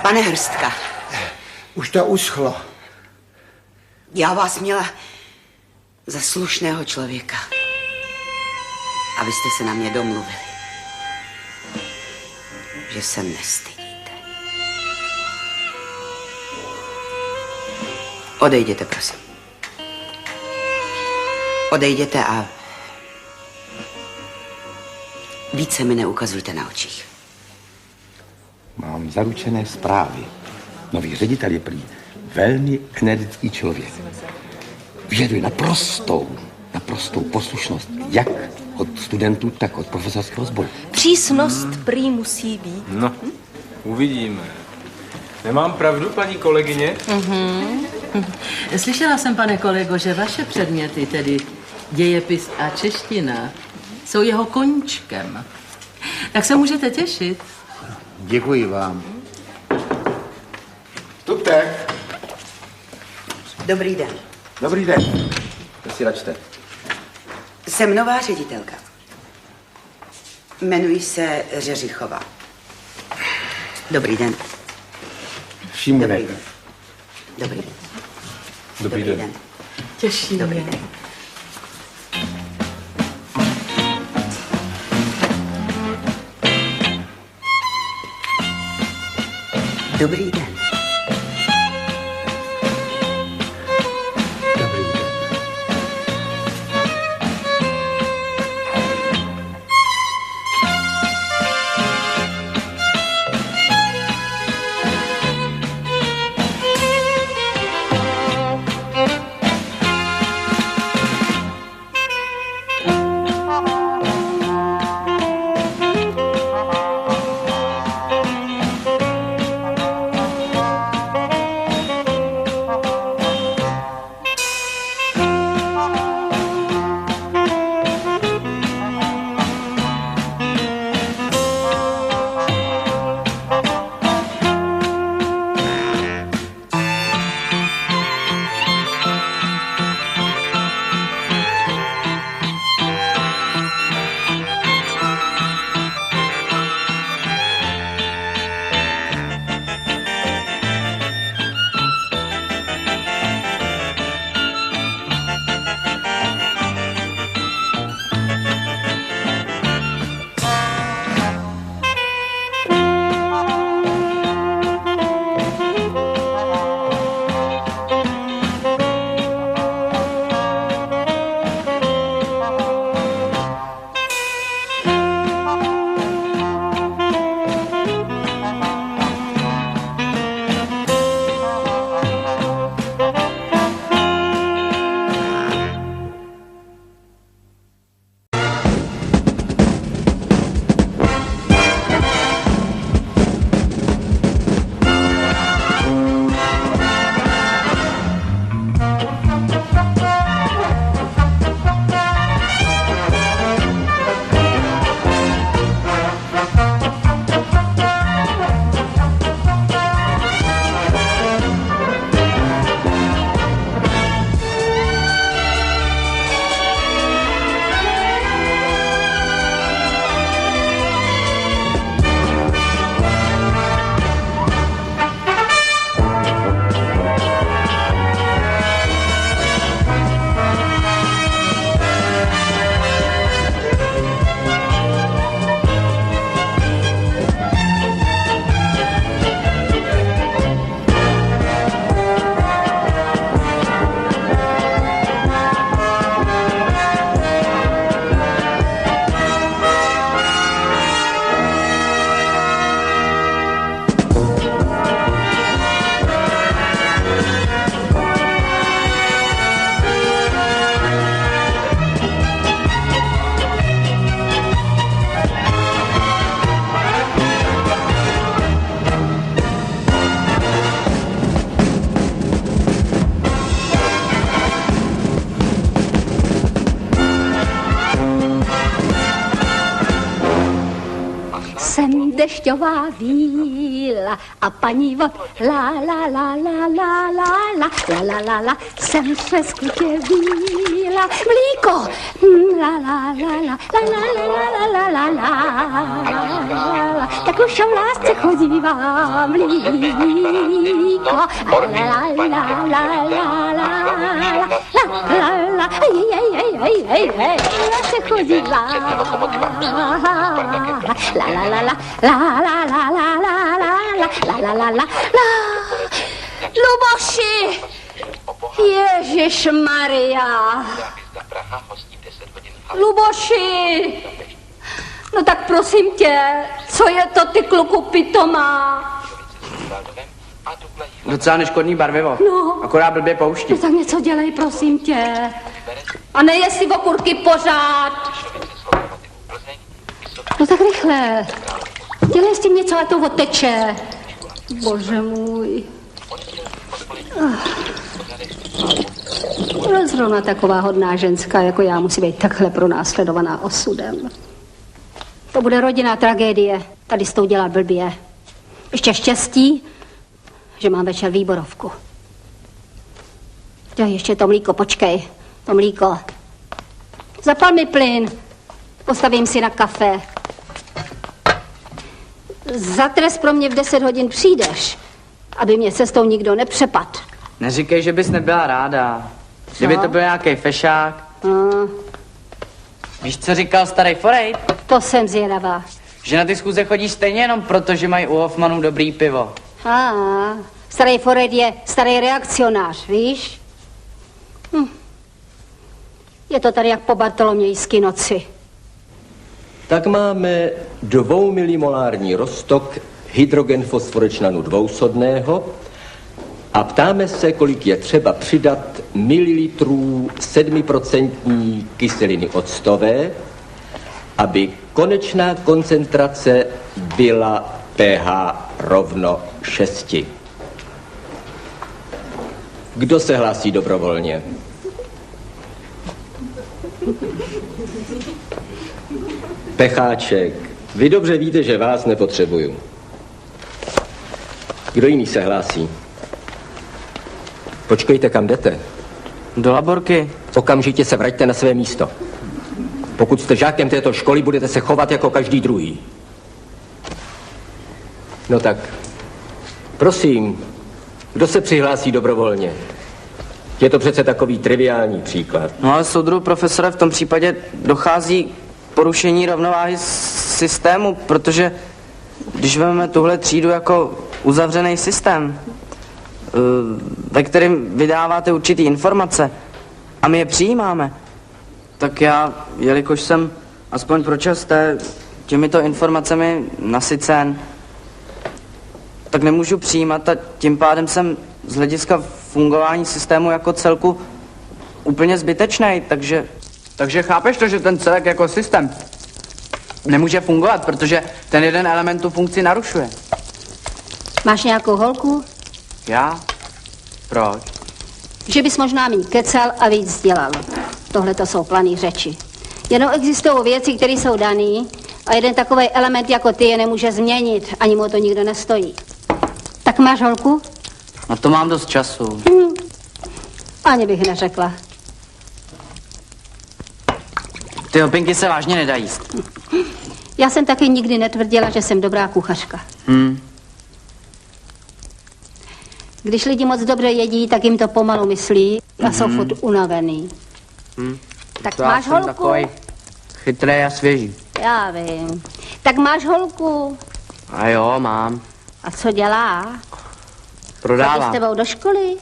Pane Hrstka. Už to uschlo. Já vás měla za slušného člověka. A vy jste se na mě domluvili, že se nestydíte. Odejděte, prosím. Odejděte a více mi neukazujte na očích. Mám zaručené zprávy. Nový ředitel je prý velmi energický člověk. Vyžaduje naprostou poslušnost, jak od studentů, tak od profesorského sboru. Přísnost prý musí být. No, uvidíme. Nemám pravdu, paní kolegyně? Mhm. Slyšela jsem, pane kolego, že vaše předměty, tedy dějepis a čeština, jsou jeho koníčkem. Tak se můžete těšit. Děkuji vám. Vstupte. Dobrý den. Dobrý den. To si račte. Jsem nová ředitelka. Jmenuji se Řeřichová. Dobrý den. Šimunek. Dobrý den. Dobrý den. Těší Dobrý mě. den. Dobrý den. dešťová víla a paní vod la la la la la la la la la la la jsem přes kutě víla mlíko la la la la la la la la la la la tak už v lásce chodí vám mlíko la la la la la la la la hej hej hej se chodí vám la la la la la la la la la la la la la Luboši, Ježišmarja. Luboši, no tak prosím tě, co je to ty kluku pitomá? Docela neškodný barvivo, no, akorát blbě pouští. No tak něco dělej, prosím tě. A nejes si okurky pořád. No tak rychle. Dělej s tím něco, a to odteče. Bože můj. Proč zrovna taková hodná ženská jako já musí být takhle pronásledovaná osudem? To bude rodinná tragédie. Tady s tou dělá blbě. Ještě štěstí, že mám večer výborovku. Jo, ještě to mlíko, počkej. To mlíko. Zapal mi plyn. Postavím si na kafe. Za trest pro mě v 10 hodin přijdeš, aby mě cestou nikdo nepřepad. Neříkej, že bys nebyla ráda. Kdyby to byl nějaký fešák. Víš, co říkal starý Forejt? To jsem zvědavá. Že na ty schůze chodí stejně jenom proto, že mají u Hoffmanů dobrý pivo. Starý Forejt je starý reakcionář, víš? Je to tady jak po bartolomějské noci. Tak máme 2 milimolární roztok hydrogenfosforečnanu dvousodného a ptáme se, kolik je třeba přidat mililitrů 7% kyseliny octové, aby konečná koncentrace byla pH rovno 6. Kdo se hlásí dobrovolně? Pecháček, vy dobře víte, že vás nepotřebuju. Kdo jiný se hlásí? Počkejte, kam jdete? Do laborky. Okamžitě se vraťte na své místo. Pokud jste žákem této školy, budete se chovat jako každý druhý. No tak, prosím, kdo se přihlásí dobrovolně? Je to přece takový triviální příklad. No ale soudruhu profesore, v tom případě dochází k porušení rovnováhy systému, protože když vezmeme tuhle třídu jako uzavřený systém, ve kterém vydáváte určitý informace a my je přijímáme, tak já, jelikož jsem aspoň pro čas těmito informacemi nasycen, tak nemůžu přijímat a tím pádem jsem z hlediska fungování systému jako celku úplně zbytečný, takže chápeš to, že ten celek jako systém nemůže fungovat, protože ten jeden element tu funkci narušuje. Máš nějakou holku? Já? Proč? Že bys možná méně kecal a víc dělal. Tohle to jsou planý řeči. Jenom existují věci, které jsou daný a jeden takový element jako ty je nemůže změnit, ani mu to nikdo nestojí. Tak máš holku? No to mám dost času. Ani bych neřekla. Ty hopinky se vážně nedají jíst. Já jsem taky nikdy netvrdila, že jsem dobrá kuchařka. Když lidi moc dobře jedí, tak jim to pomalu myslí a jsou furt unavený. Tak to máš holku? Takový chytrý a svěží. Já vím. Tak máš holku? A jo, mám. A co dělá? Prodává. Chodí s tebou do školy?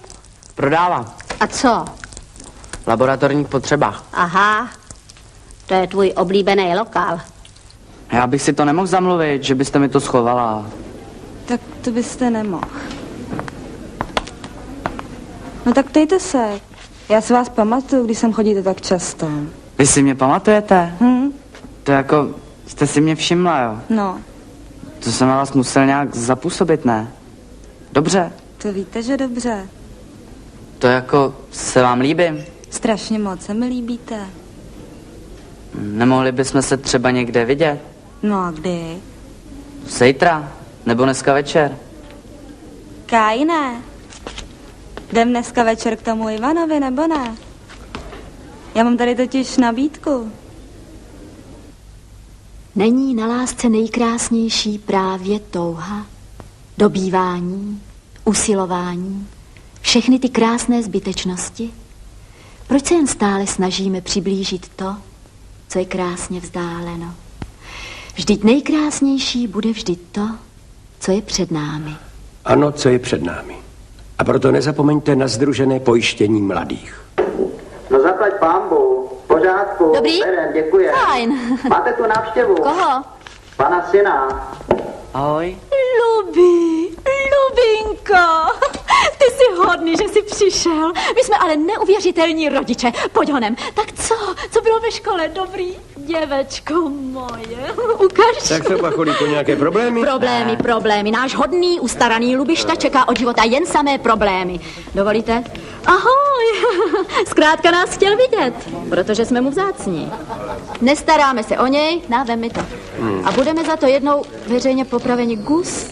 Prodává. A co? V laboratorních potřebách. Aha, to je tvůj oblíbený lokál. Já bych si to nemohl zamluvit, že byste mi to schovala. Tak to byste nemohl. No tak ptejte se. Já si vás pamatuju, když sem chodíte tak často. Vy si mě pamatujete? To jako, jste si mě všimla, jo? No. To jsem na vás musel nějak zapůsobit, ne? Dobře. To víte, že dobře. To jako, se vám líbím? Strašně moc se mi líbíte. Nemohli bychom se třeba někde vidět? No a kdy? Zítra, nebo dneska večer. Káj, ne. Jdem dneska večer k tomu Ivanovi, nebo ne? Já mám tady totiž nabídku. Není na lásce nejkrásnější právě touha, dobývání, usilování, všechny ty krásné zbytečnosti? Proč se jen stále snažíme přiblížit to, co je krásně vzdáleno? Vždyť nejkrásnější bude vždy to, co je před námi. Ano, co je před námi. A proto nezapomeňte na sdružené pojištění mladých. No zaplať pánbu. V pořádku. Dobrý? Berem, děkuji. Fajn. Máte tu návštěvu? Koho? Pana syna. Ahoj. Lubinko, Ty jsi hodný, že jsi přišel. My jsme ale neuvěřitelní rodiče. Pojď honem. Tak co? Co bylo ve škole? Dobrý? Děvečko moje. Ukaž. Tak se pak chodí po nějaké problémy? Problémy. Náš hodný, ustaraný Lubišta čeká od života jen samé problémy. Dovolíte? Ahoj. Zkrátka nás chtěl vidět, protože jsme mu vzácní. Nestaráme se o něj, vem mi to. A budeme za to jednou veřejně popraveni Gus.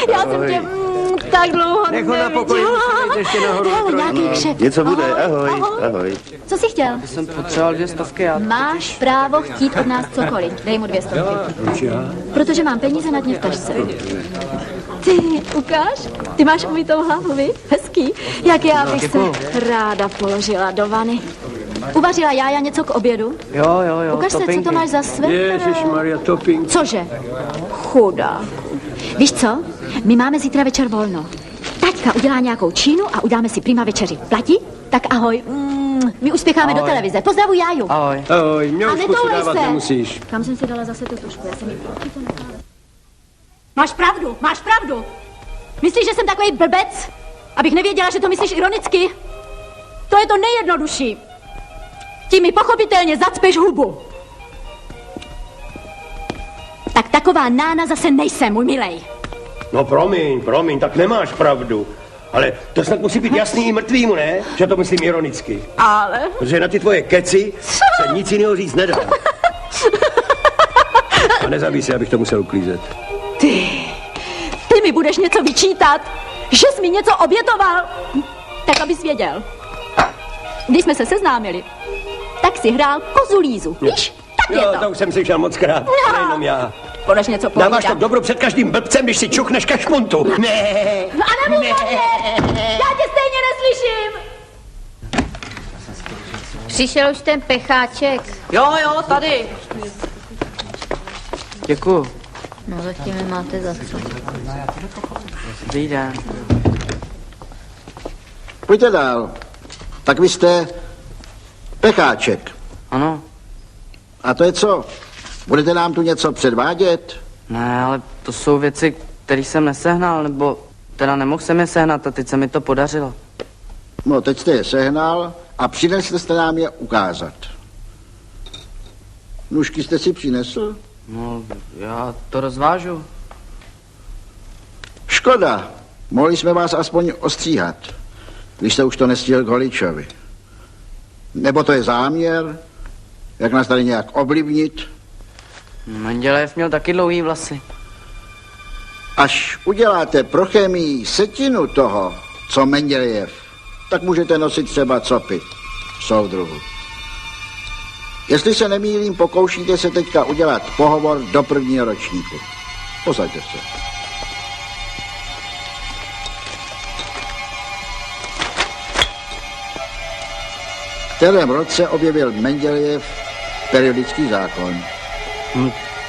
Já jsem tě tak dlouho neviděla. Nech ho na pokoji, musím jít ještě nahoru. Hele, nějaký kšeft. Něco bude, ahoj. Co jsi chtěl? Já jsem potřeboval 200. Máš právo chtít od nás cokoliv. Dej mu 200. Protože mám peníze na dně v tašce. Ty, ukáž? Ty máš umytou hlavu, vy? Hezký. Jak já bych se ráda položila do vany. Uvařila Jája něco k obědu? Jo. Ukaž se, co to máš za své. Ježišmarja, topinky. Cože? Chudá. Víš co? My máme zítra večer volno. Taťka udělá nějakou čínu a uděláme si prima večeři. Platí? Tak ahoj. My uspěcháme do televize. Pozdravuj Jáju. Ahoj, mě už pusu dávat nemusíš. Kam jsem si dala zase tu tušku? Já jsem ji to nechala. Máš pravdu. Myslíš, že jsem takový blbec? Abych nevěděla, že to myslíš ironicky? To je to nejjednodušší. Tím mi pochopitelně zacpeš hubu. Tak taková nána zase nejsem, můj milej. No promiň, tak nemáš pravdu. Ale to snad musí být jasný i mrtvýmu, ne? Že to myslím ironicky. Ale? Protože na ty tvoje keci se nic jiného říct nedá. A nezabij se, abych to musel uklízet. Ty mi budeš něco vyčítat, že jsi mi něco obětoval. Tak abys věděl. Když jsme se seznámili, tak si hrál kozu Lízu, víš? Tak je to. To už jsem slyšel mockrát, nejenom já. Budeš něco povídat. Dáváš to dobro před každým blbcem, když si čuchneš ke šmuntu. Ne. A nemluv o mě! Já tě stejně neslyším! Přišel už ten pecháček. Jo, tady. Děkuju. No zatím mi máte za co. Dobrý den. Pojďte dál. Tak vy jste pecháček. Ano. A to je co? Budete nám tu něco předvádět? Ne, ale to jsou věci, které jsem nesehnal, nebo teda nemohl jsem je sehnat a teď se mi to podařilo. No, teď jste je sehnal a přinesli jste nám je ukázat. Nůžky jste si přinesl? No, já to rozvážu. Škoda. Mohli jsme vás aspoň ostříhat, když jste už to nestihl k holičovi. Nebo to je záměr, jak nás tady nějak ovlivnit? Mendělejev měl taky dlouhý vlasy. Až uděláte pro chemii setinu toho, co Mendělejev, tak můžete nosit třeba copy, soudruhu. Jestli se nemýlím, pokoušíte se teďka udělat pohovor do prvního ročníku. Posaďte se. V kterém roce objevil Mendělejev periodický zákon?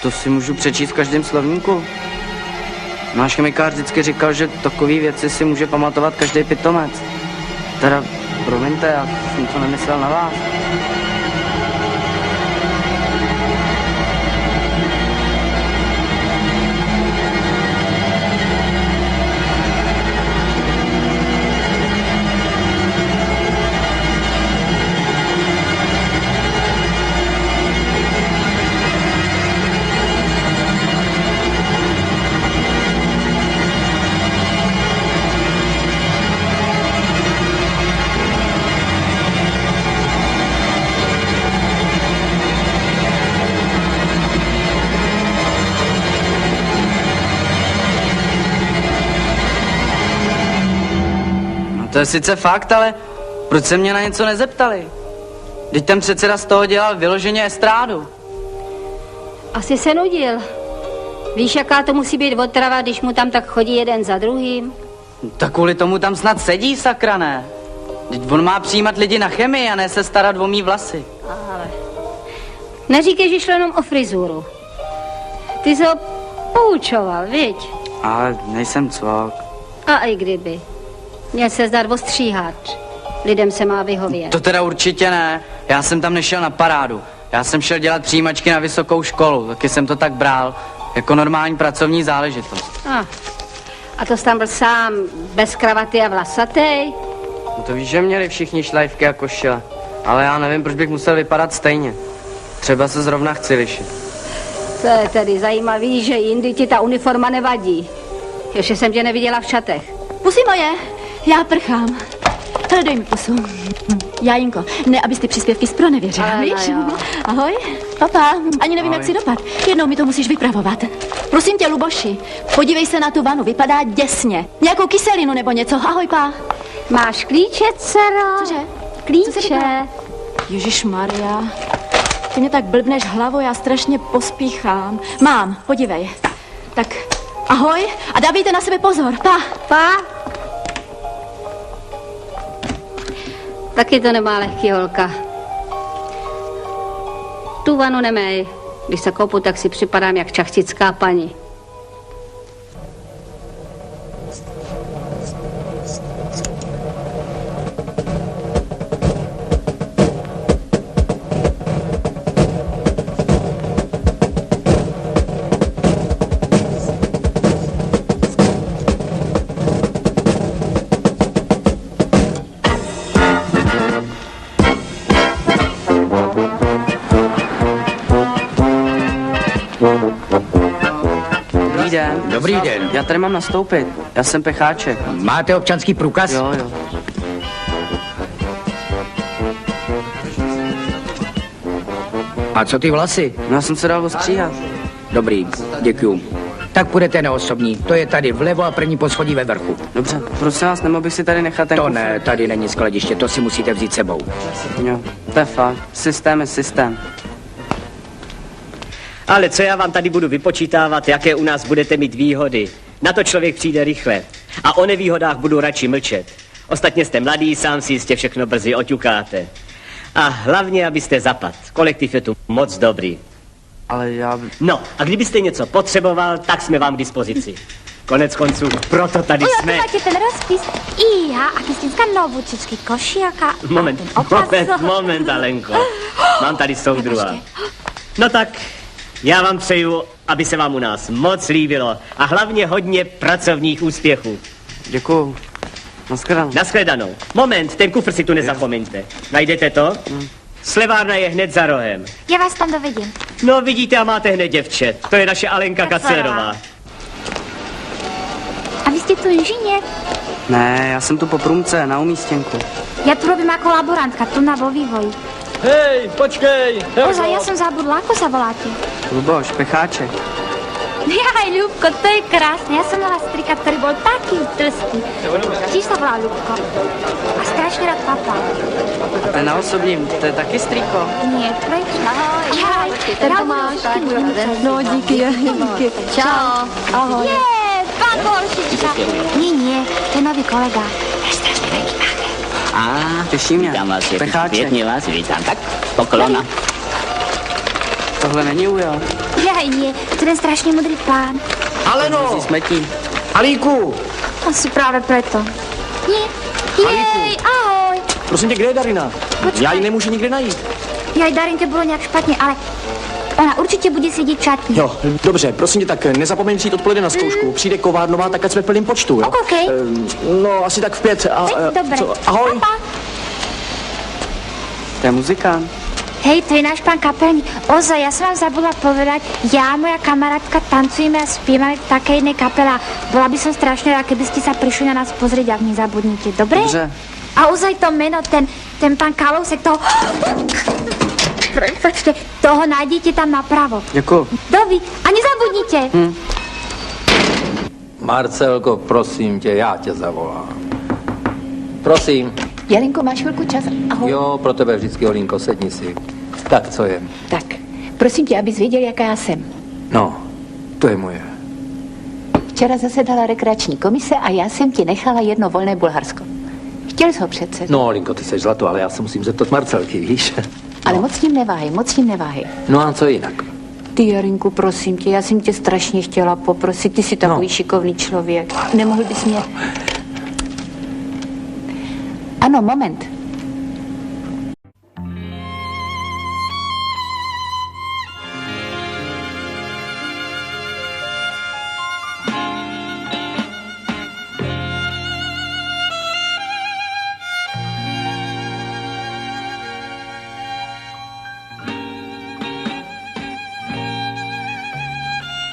To si můžu přečíst v každém slovníku. Náš chemikář vždycky říkal, že takové věci si může pamatovat každý pitomec. Teda, promiňte, já jsem to nemyslel na vás. To je sice fakt, ale proč se mě na něco nezeptali? Vždyť ten předseda z toho dělal vyloženě estrádu. Asi se nudil. Víš, jaká to musí být otrava, když mu tam tak chodí jeden za druhým? Tak kvůli tomu tam snad sedí, sakra, ne? Vždyť on má přijímat lidi na chemii a ne se starat o mý vlasy. Ale neříkej, že šlo jenom o frizuru. Ty jsi ho poučoval, viď? Ale nejsem cvok. A i kdyby. Měl se zdát ostříhač. Lidem se má vyhovět. To teda určitě ne. Já jsem tam nešel na parádu. Já jsem šel dělat přijímačky na vysokou školu. Taky jsem to tak bral. Jako normální pracovní záležitost. A to jsi tam byl sám, bez kravaty a vlasatej? No to víš, že měli všichni šlajvky a košile. Ale já nevím, proč bych musel vypadat stejně. Třeba se zrovna chci lišit. To je tedy zajímavý, že jindy ti ta uniforma nevadí. Ještě jsem tě neviděla v šatech. Pusy moje, já prchám. Ale dej mi pusu. Jájinko, ne, abys ty příspěvky zpronevěřila, víš? Ahoj, papa, ani nevím, jak si dopad. Jednou mi to musíš vypravovat. Prosím tě, Luboši, podívej se na tu vanu, vypadá děsně. Nějakou kyselinu nebo něco, ahoj, pá. Máš klíče, dcero? Cože? Klíče. Ježišmarja, ty mě tak blbneš hlavou, já strašně pospíchám. Mám, podívej. Tak, ahoj a dávejte na sebe pozor, pa. Pa. Taky to nemá lehký, holka. Tu vanu nemej. Když se koupu, tak si připadám jak čachtická paní. Dobrý den. Já tady mám nastoupit. Já jsem pecháček. Máte občanský průkaz? Jo. A co ty vlasy? No, já jsem se dal ostříhat. Dobrý, děkuju. Tak půjdete na osobní. To je tady vlevo a první poschodí ve vrchu. Dobře, prosím vás, nemohl bych si tady nechat ten To kufr? ne, tady není skladiště, to si musíte vzít sebou. Jo, to je fakt. Systém je systém. Ale co já vám tady budu vypočítávat, jaké u nás budete mít výhody? Na to člověk přijde rychle. A o nevýhodách budu radši mlčet. Ostatně jste mladý, sám si jistě všechno brzy oťukáte. A hlavně, abyste zapad. Kolektiv je tu moc dobrý. Ale já... No, a kdybyste něco potřeboval, tak jsme vám k dispozici. Konec konců, proto tady jsme. Máte ten rozpis. Iha, aký stinska novúčičky, košielka. Moment, Alenko. Mám tady soudruha. No tak, já vám přeju, aby se vám u nás moc líbilo a hlavně hodně pracovních úspěchů. Děkuju. Naschledanou. Naschledanou. Moment, ten kufr si tu nezapomeňte. Najdete to? Slevárna je hned za rohem. Já vás tam dovedím. No vidíte a máte hned děvče. To je naše Alenka Kaclerová. A vy jste tu inženýr? Ne, já jsem tu po průmce, na umístěnku. Já tu robím jako laborantka, tu na vo vývoji. Hej, počkej! Ozaj, já jsem zabudla, ako sa voláte? Luboš, pecháček. Jaj, Ľubko, to je krásne. Ja som mala strika, ktorý bol taký tlstý. Tiež sa volá Ľubko. A strašne rád papal. To je na osobním, to je taky strýko. Nie, prečo? Ahoj. Jaj, Ten máš. No, díky, díky. Čau. Ahoj. Je, pán Boršička. Nie, to je nový kolega. Je strašne veľký páche. Těší mě. Vítám vás, Pecháček. pěkně vás vítám. Tak, poklona. Tohle není Ujel. Jaj, nie, to je strašne mudrý pán. Aleno! Smetí. Halíku! Asi práve preto. Jej, ahoj. Prosím tě, kde je Darina? Já ji nemůžu nikde najít. Jaj, Darinke bylo nějak špatně, ale ona určitě bude sedět v šatně. Jo, dobře, prosím tě, tak nezapomeň přijít odpoledne na zkoušku. Přijde kovárnová, tak ať jsme v plným počtu, jo? Okay. No, asi tak v 5. Dobré. Ahoj. Papa. To je muzikant. Hej, to je náš pán kapelník. Ozaj, ja som vám zabudla povedať, ja a moja kamarátka tancujeme a spievame v takej jednej kapele. Bola by som strašne rád, keby ste sa prišli na nás pozrieť, ak nezabudnite. Dobre? Dobře. A ozaj to meno, ten pán Kalousek, toho... Prepačte, toho nájdete tam napravo. Děkuju. Dovi, a nezabudnite. Marcelko, prosím tě, já tě zavolám. Prosím. Jelinko, máš chvilku čas? Ahoj. Jo, pro tebe vždycky, Holinko, sedni si. Tak, co je? Tak, prosím tě, abys věděl, jaká já jsem. No, to je moje. Včera zasedala rekreační komise a já jsem ti nechala jedno volné Bulharsko. Chtěl jsi ho přece. No, Holinko, ty seš zlato, ale já se musím zeptat Marcelky, víš? Ale moc s ním neváhej, moc s ním neváhej. No a co jinak? Ty, Jarinku, prosím tě, já jsem tě strašně chtěla poprosit, ty jsi takový šikovný člověk. Nemohl bys mě... Ano, moment.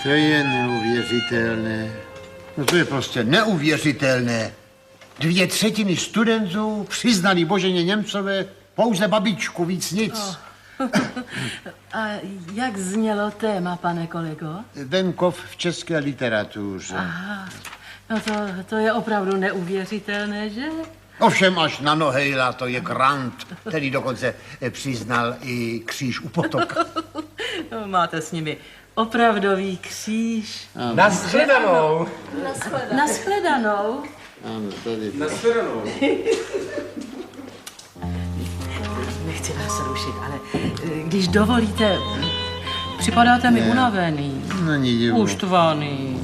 To je neuvěřitelné. No to je prostě neuvěřitelné. 2/3 studentů přiznali Boženě Němcové pouze babičku, víc nic. A jak znělo téma, pane kolego? Venkov v české literatuře. Aha, no to je opravdu neuvěřitelné, že? Ovšem až na Nohejla, to je grant, který dokonce přiznal i kříž u potoka. No, máte s nimi opravdový kříž. Nashledanou. Nashledanou. Ano, tady. Nashledanou. Nechci vás rušit, ale když dovolíte, připadáte mi unavený, uštvaný.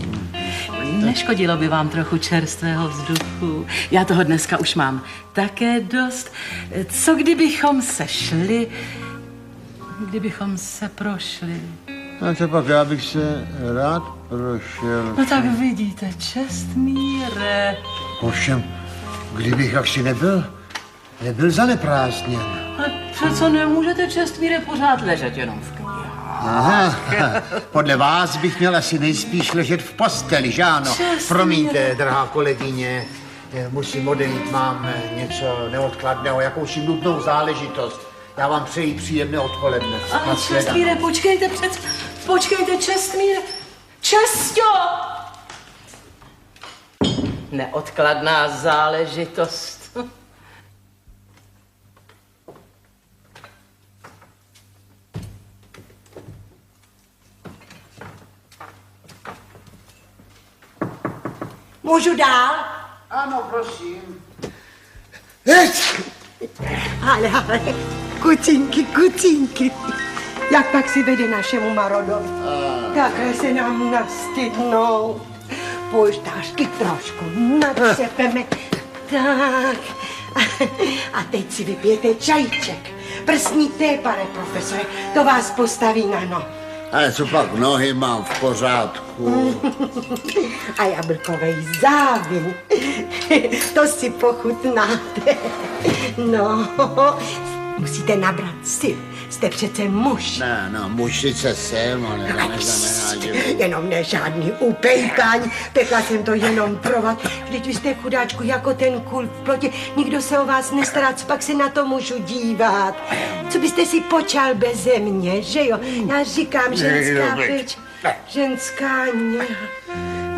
Neškodilo by vám trochu čerstvého vzduchu? Já toho dneska už mám také dost. Co kdybychom se šli, kdybychom se prošli? A to pak já bych se rád prošel. No tak vidíte, Čestmíre. Ovšem, kdybych jaksi nebyl zaneprázdněn. A přece nemůžete, Čestmíre, pořád ležet jenom v knihách. Aha, podle vás bych měl asi nejspíš ležet v posteli, že ano? Promiňte, drahá kolegyně, musím odejít, mám něco neodkladného, jakousi nutnou záležitost. Já vám přeji příjemné odpoledne. Ale Čestmíre, počkejte, Čestmíre. Čestě! Neodkladná záležitost. Můžu dál? Ano, prosím. Ale, kucinky. Jak pak si vede našemu Marodovi? Takhle se nám nastydnou. Polštářky trošku natřepeme. Tak. A teď si vypijete čajíček. Prsníte, pane profesore, to vás postaví na nohy. Ale co pak, nohy mám v pořádku. A jablkovej závin. To si pochutnáte. No, musíte nabrat sil. Jste přece muž. Ne, no, muž sice jsem, ale to neznamená, že... Jenom ne žádný upejkání. Pekla jsem to jenom pro vás. Vždyť vy jste chudáčku jako ten kůl v plotě. Nikdo se o vás nestará, co pak se na to můžu dívat. Co byste si počal beze mě, že jo? Já říkám, ženská péč, ženská něha.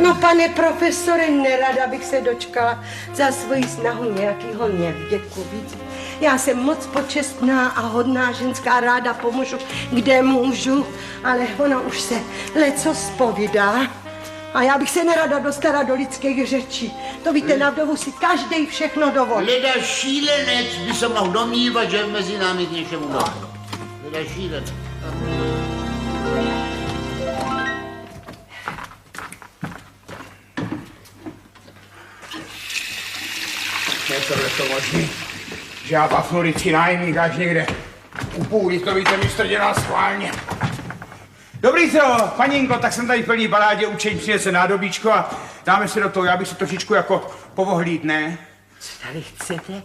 No, pane profesore, nerada bych se dočkala za svoji snahu nějakýho nevděku víc. Já jsem moc počestná a hodná ženská, ráda pomůžu, kde můžu, ale ona už se lecos zpovídá. A já bych se nerada dostala do lidských řečí. To víte, na vdovu si každej všechno dovolí. Leda šílenec by se mohl domnívat, že mezi námi k něčemu má. Leda šílenec. Je to možný, že já pafnu lidský nájemník až někde u půdy, to víte, mistr dělá schválně. Dobrý co, paninko, tak jsem tady v plný baládě, učení přinese nádobíčko a dáme si do toho, já bych se trošičku jako povohlít, ne? Co tady chcete?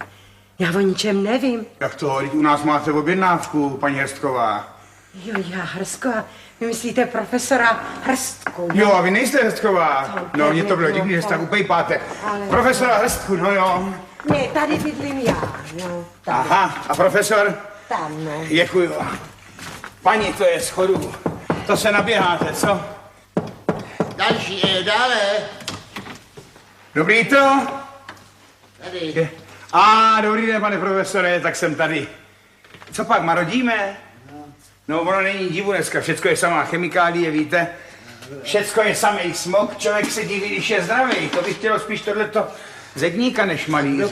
Já o ničem nevím. Jak to, teď u nás máte objednávku, paní Hrstková. Jo, já Hrstková. Vy myslíte profesora Hrstku? Jo, a vy nejste Hrstková. No, mně to bylo divný, že se tak upejpáte. Ale... Profesora Hrstku, no jo. Ne, tady bydlím já, no. Tady. Aha, a profesor? Tam, no. Děkuju. Paní, to je schodu. To se naběháte, co? Další, dále. Dobrý to? Tady. Dobrý den, pane profesore, tak jsem tady. Co pak, marodíme? No, ono není divu dneska, všecko je samá chemikálie, víte? Všecko je samej smog, člověk se diví, když je zdravý. To bych chtělo spíš tohleto zedníka než malíře.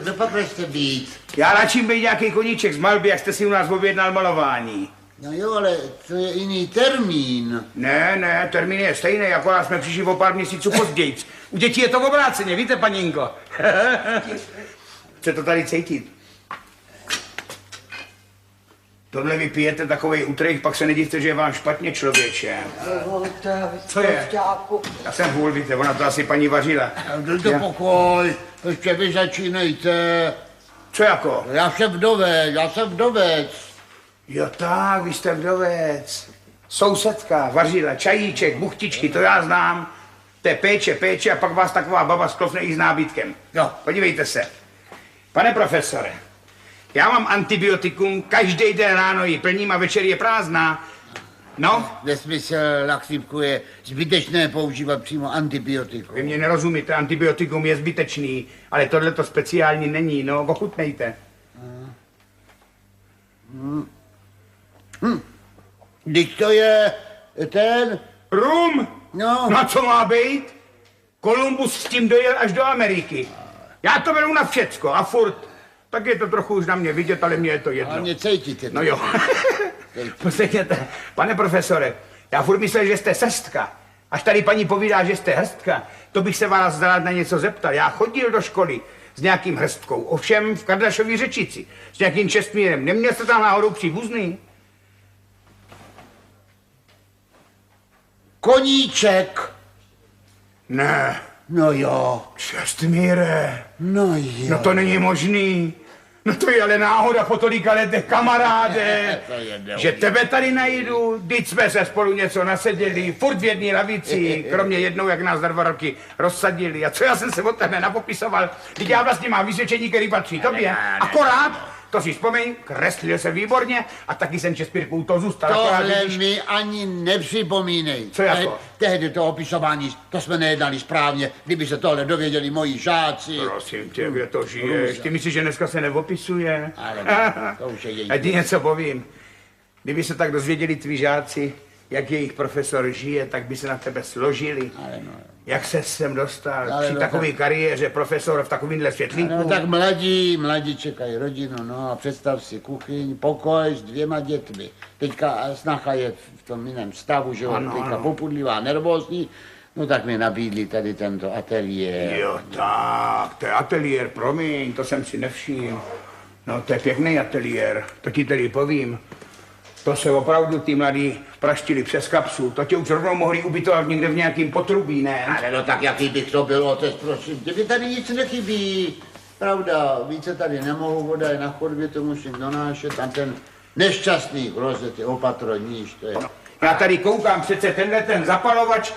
Kdo pak nechce být? Já radším být nějaký koníček z malby, jak jste si u nás objednal malování. No jo, ale to je jiný termín. Ne, termín je stejný, akorát jsme přišli o pár měsíců později. U dětí je to obráceně, víte, paninko? Chce to tady cítit. Tohle vypijete takovej útrejch, pak se nedivte, že je vám špatně, člověče. Co je? Já jsem hůl, víte, ona to asi paní vařila. Dejte pokoj, ještě vy začínejte. Co jako? Já jsem vdovec. Jo tak, vy jste vdovec. Sousedka vařila čajíček, buchtičky, to já znám. To je péče a pak vás taková baba sklofne i s nábytkem. No, podívejte se. Pane profesore, já mám antibiotikum, každý den ráno ji plním a večer je prázdná. No? Nesmysl, na chřipku je zbytečné používat přímo antibiotikum. Vy mě nerozumíte, antibiotikum je zbytečný, ale tohle to speciální není, no, ochutnejte. Když to je ten... Rum? No. Na co má být? Kolumbus s tím dojel až do Ameriky. Já to beru na všecko a furt. Tak je to trochu už na mě vidět, ale mně je to jedno. A mě cítíte. No jo. Posledněte, pane profesore, já furt myslel, že jste sestka. Až tady paní povídá, že jste hrstka, to bych se vás rád na něco zeptal. Já chodil do školy s nějakým hrstkou, ovšem v Kardašově Řečici, s nějakým Čestmírem. Neměl jste tam náhodou příbuzný? Koníček. Ne. No jo. Čestmíre. No jo. No to není možný. No to je ale náhoda po tolika letech, kamaráde, že tebe tady najdu, vždyť jsme se spolu něco naseděli, furt v jedné lavici, kromě jednou, jak nás za 2 roky rozsadili. A co já jsem se od tebe napopisoval, teď já vlastně mám vysvědčení, který patří tobě. Akorát, to si vzpomeň, kreslil se výborně a taky jsem Čespírku to zůstal. Tohle mi ani nepřipomínej. Co jako? Tehdy to opisování, to jsme nejednali správně, kdyby se tohle dověděli moji žáci. Prosím tě, kde to žiješ? Ty myslíš, že dneska se neopisuje? Ale to už je její. A ti něco povím. Kdyby se tak dozvěděli tví žáci, jak jejich profesor žije, tak by se na tebe složili. Ale no. Jak se sem dostal Ale při no, takové kariéře profesor v takovýmhle světlínku? No tak mladí čekají rodinu, no a představ si kuchyň, pokoj s 2 dětmi. Teďka snacha je v tom jiném stavu, že jo, teďka popudlivá, nervózní, no tak mi nabídli tady tento ateliér. Jo tak, to je ateliér, promiň, to jsem si nevšiml. No to je pěkný ateliér, to ti tedy povím. To se opravdu ty mladí praštili přes kapsu. To tě už rovnou mohli ubytovat někde v nějakým potrubí, ne? Ale no tak jaký bych to byl, otec, prosím. Kdyby tady nic nechybí. Pravda, více tady nemohu, voda je na chodbě, to musím donášet. A ten nešťastný klozet je opatroníž, to je... No, já tady koukám, přece ten zapalovač,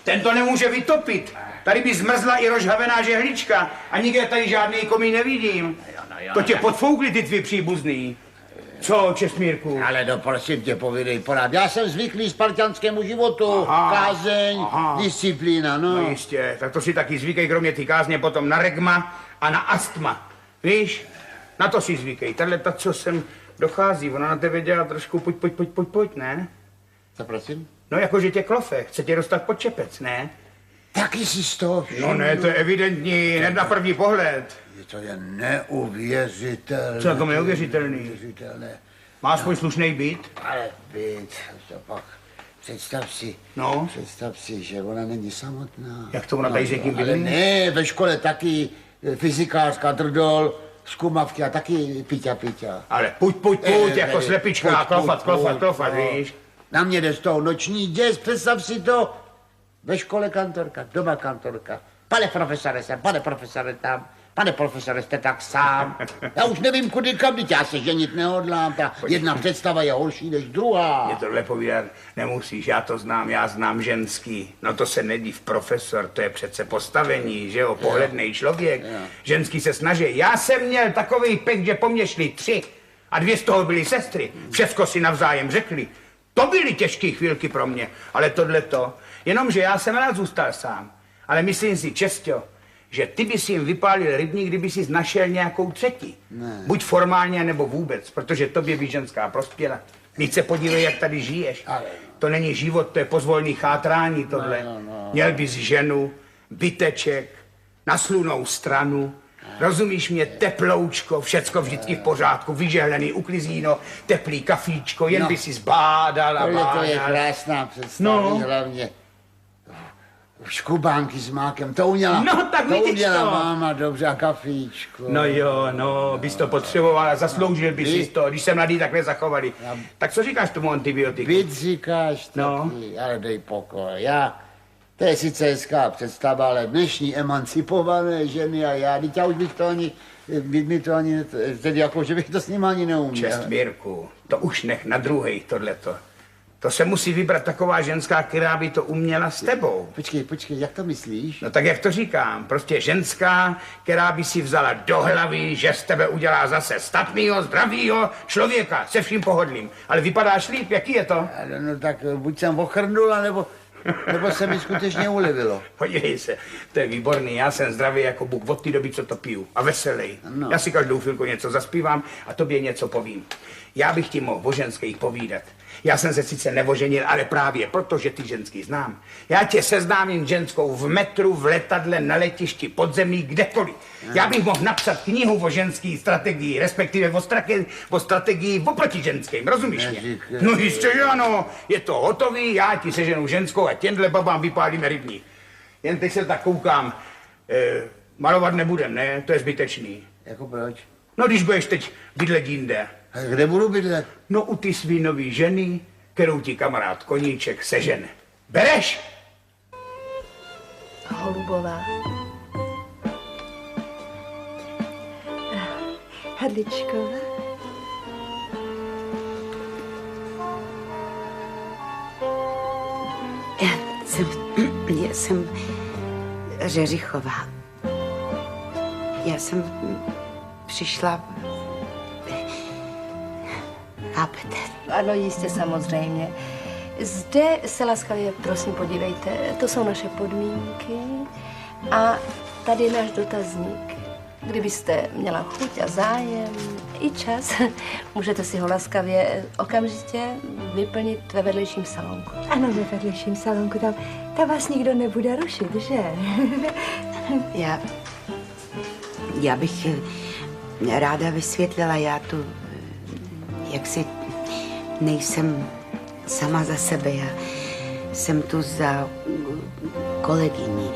ten to nemůže vytopit. Tady by zmrzla i rozhavená žehlička a nikde tady žádný komín nevidím. To tě podfoukli ty tví příbuzný. Co, Čestmírku? Ale no, prosím tě, povídej porád. Já jsem zvyklý spartanskému životu. Kázeň, disciplína, no. No jistě, tak to si taky zvykej, kromě ty kázně, potom na regma a na astma. Víš? Na to si zvykej. Tahle ta, co sem dochází, ona na tebe dělá trošku pojď, ne? Co prosím? No jakože tě klofe, chce tě dostat pod čepec, ne? Taky si z toho všiml. No ne, to je evidentní, hned na první pohled. To je neuvěřitelné. Co jako neuvěřitelný? Máš aspoň slušnej byt? Ale byt, to pak. Představ si, že ona není samotná. Jak to ona tady s někým bydlí? Ale ne, ve škole taky fyzikářka Drdol, zkumavky a taky Piťa. Ale pojď, jako slepička, klofat, víš? Na mě jde z toho noční děs, představ si to. Ve škole kantorka, doma kantorka. Pane profesore tam. Pane profesore, jste tak sám. Já už nevím, kudy kam, já se ženit nehodlám. Ta jedna představa je horší než druhá. Mě tohle povídat nemusíš, já to znám, já znám ženský. No to se nedív, profesor, to je přece postavení, že jo, pohlednej člověk. Ženský se snaží. Já jsem měl takový pech, že po mně šli 3 a 2 z toho byly sestry. Všecko si navzájem řekli. To byly těžké chvílky pro mě, ale tohleto. Jenomže já jsem rád zůstal sám. Ale myslím si, Česťo, že ty bys jim vypálil rybník, kdyby jsi našel nějakou třetí. Ne. Buď formálně, nebo vůbec, protože tobě by ženská prospěla. Víc se podívej, jak tady žiješ. Ale... To není život, to je pozvolný chátrání tohle. No. Měl bys ženu, byteček, na slunnou stranu. Rozumíš mě, teploučko, všecko vždycky v pořádku, vyžehlený, uklizíno, teplý kafíčko, jen by si zbádal a bádal. To je krásná představa, hlavně. Škubánky s mákem, to uměla. No tak to uměla máma, dobře, a kafíčko. No jo, bys to potřeboval a zasloužil bys si to, když se mladí takhle zachovali. Tak co říkáš tomu antibiotiku? Byt říkáš taky, ale dej pokoj. To je sice hezká představa, ale dnešní emancipované ženy a já, teď já už bych to ani, tedy jako, že bych to s ním ani neuměl. Čestmírku, to už nech na druhej tohleto. To se musí vybrat taková ženská, která by to uměla s tebou. Počkej, jak to myslíš? No tak jak to říkám, prostě ženská, která by si vzala do hlavy, že z tebe udělá zase statnýho, zdravýho člověka, se vším pohodlím. Ale vypadáš líp, jaký je to? No tak buď jsem ochrnul, nebo se mi skutečně ulevilo. Podívej se, to je výborný, já jsem zdravý jako Bůh od té doby, co to piju. A veselý. No. Já si každou chvilku něco zaspívám a tobě něco povím. Já bych ti mohl o ženských povídat. Já jsem se sice neoženil, ale právě protože ty ženský znám. Já tě seznámím ženskou v metru, v letadle, na letišti, podzemí, kdekoliv. Já bych mohl napsat knihu o ženský strategii, respektive o strategii oproti ženským, rozumíš mě? No jistě, že ano, je to hotový, já ti seženu ženskou a těmhle babám vypálíme rybník. Jen teď se tak koukám, malovat nebudem, ne? To je zbytečný. Jako proč? No když budeš teď bydlet jinde. A kde budu bydlet? No u ty svý nový ženy, kterou ti kamarád Koníček sežene. Bereš? Holubová. Hrdličková. Já jsem Řeřichová. Já jsem přišla... Chápete? Ano, jistě, samozřejmě. Zde se laskavě, prosím, podívejte. To jsou naše podmínky a tady je náš dotazník. Kdybyste měla chuť a zájem i čas, můžete si ho laskavě okamžitě vyplnit ve vedlejším salonku. Ano, ve vedlejším salonku. Tam vás nikdo nebude rušit, že? Já bych ráda vysvětlila, já tu jaksi nejsem sama za sebe, já jsem tu za kolegyni.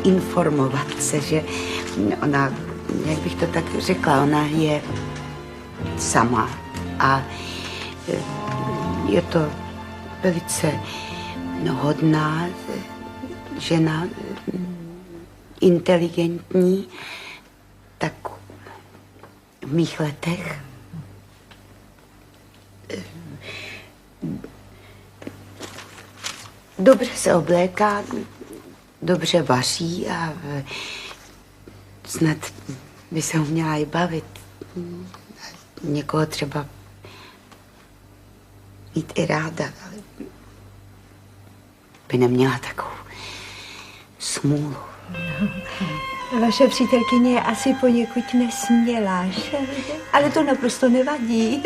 Informovat se, že ona, jak bych to tak řekla, ona je sama a je to velice hodná žena, inteligentní, tak v mých letech dobře se obléká, dobře vaří a snad by se uměla i bavit. Někoho třeba mít i ráda, ale by neměla takovou smůlu. Vaše přítelkyně je asi poněkud nesmělá, že? Ale to naprosto nevadí.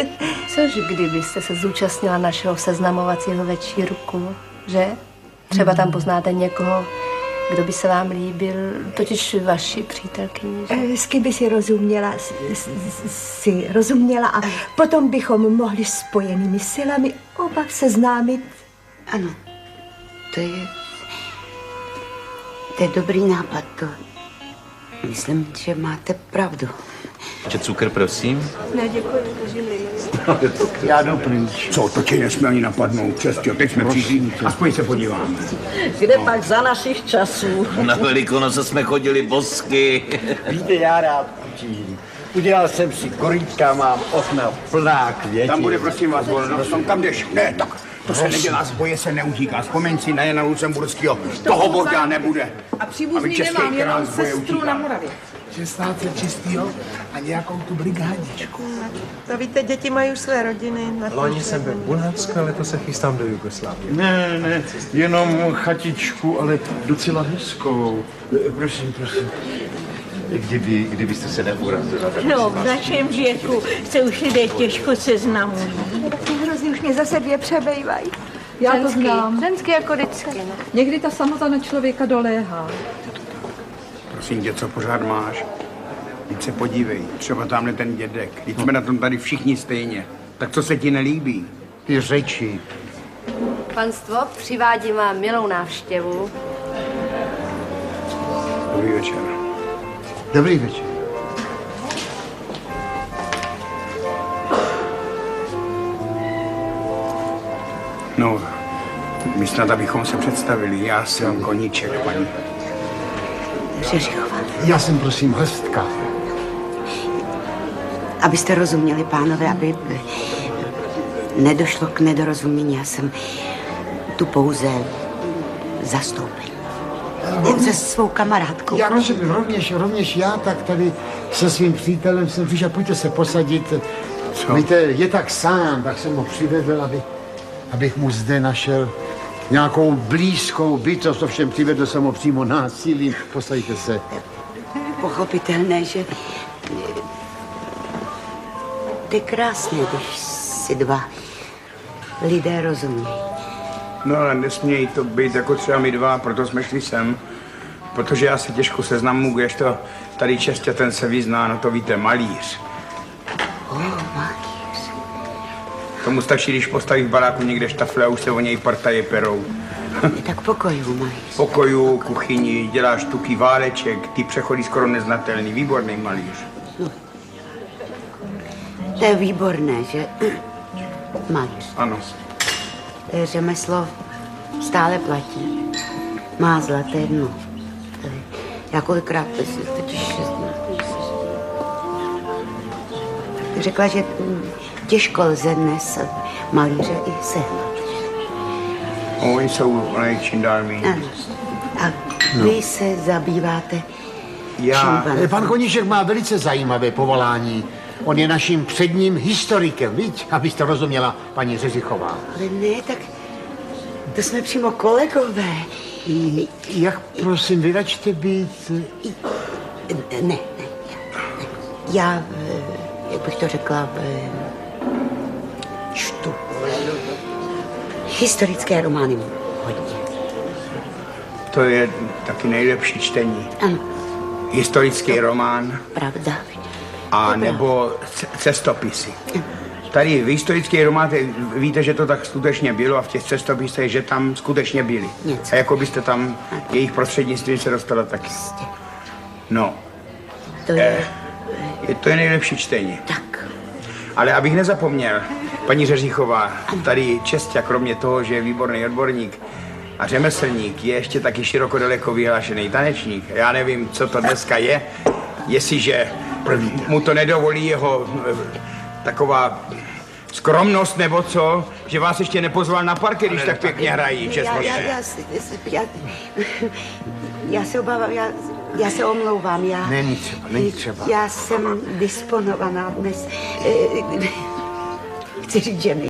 Což kdybyste se zúčastnila našeho seznamovacího večírku, že? Třeba tam poznáte někoho, kdo by se vám líbil, totiž vaši přítelkyni, že? S kým by si rozuměla a potom bychom mohli spojenými silami oba seznámit. Ano, to je dobrý nápad, to myslím, že máte pravdu. Ještě cukr, prosím. Ne, děkuji, držím Já jdu pryč. Co, to ti nesmí ani napadnout, čestě, teď jsme přišli, aspoň se podíváme. Kde pak za našich časů? Na Velikonoce jsme chodili bosky. Víte, já rád učím. Udělal jsem si korítka, mám okna plná květin. Tam bude, prosím vás, volno, tam jdeš. Ne, tak to se nedělá, z boje se neutíká. Vzpomeň si na Jana Lucemburského, toho božďá nebude. A příbuzný nemám, jenom sestru na Moravě. 16 čistýho a nějakou tu brigádičku. To víte, děti mají už své rodiny. Loni jsem byl v Bulharsku, letos se chystám do Jugoslávie. Ne, jenom chatičku, ale docela hezkou. Prosím. Kdybyste se neurazila. No, v našem věku se už lidé těžko seznamují. Taky hrozně už mě zase dvě přebejvají. Já to znám. Ženský jako vždycky, ne? Někdy ta samota na člověka doléhá. Prosím tě, co pořád máš? Teď se podívej, třeba tamhle ten dědek. Teď jsme na tom tady všichni stejně. Tak co se ti nelíbí? Ty řeči. Panstvo, přivádím vám milou návštěvu. Dobrý večer. Dobrý večer. No, my snad, abychom se představili. Já jsem Koníček, paní. Řeřichová. Já jsem, prosím, hostka. Abyste rozuměli, pánové, nedošlo k nedorozumění, já jsem tu pouze zastoupil. Se svou kamarádkou. Já rozumím, rovněž já, tak tady se svým přítelem jsem přišel, pojďte se posadit. Co? Víte, je tak sám, tak jsem ho přivedl, abych mu zde našel nějakou blízkou bytost, ovšem přivedl jsem ho přímo násilím. Posaďte se. Pochopitelné, že to je krásné, když si dva lidé rozumějí. No ale nesmějí to být jako třeba my dva, proto jsme šli sem. Protože já se těžko seznamu, kdežto tady Čestě ten se vyzná, no to víte, malíř. Malíř. Tomu stačí, když postaví v baráku někde štafle a už se o něj partaje perou. Tak pokojů, malíř. Pokojů, kuchyni, dělá štuky, váleček, ty přechody skoro neznatelný, výborný malíř. No. To je výborné, že malíř. Ano. Řemeslo stále platí. Má zlaté dno. Já kolikrát totiž řekla, že těžko lze dnes malíře i sehnat. Oni jsou čím dál míň. A vy se zabýváte Já. Pan Koníček má velice zajímavé povolání. On je naším předním historikem, víš? Abyste rozuměla, paní Řeřichová. Ale ne, tak to jsme přímo kolegové. Jak, prosím, vy račte být? Ne. Já, jak bych to řekla, čtu. Historické romány hodně. To je taky nejlepší čtení. Ano. Historický román. Pravda. A nebo cestopisy. Tady v historické románě víte, že to tak skutečně bylo a v těch cestopisech, že tam skutečně byli. Něco. A jako byste tam jejich prostřednictvím se dostala taky. No. To je nejlepší čtení. Tak. Ale abych nezapomněl, paní Řeřichová, tady Čestě, kromě toho, že je výborný odborník a řemeslník, je ještě taky široko daleko vyhlášený tanečník. Já nevím, co to dneska je, jestliže mu to nedovolí jeho taková skromnost nebo co, že vás ještě nepozval na parky, když tak pěkně hrají. Já se obávám, já se omlouvám. Není třeba. Já jsem disponovaná dnes. Chci říct, že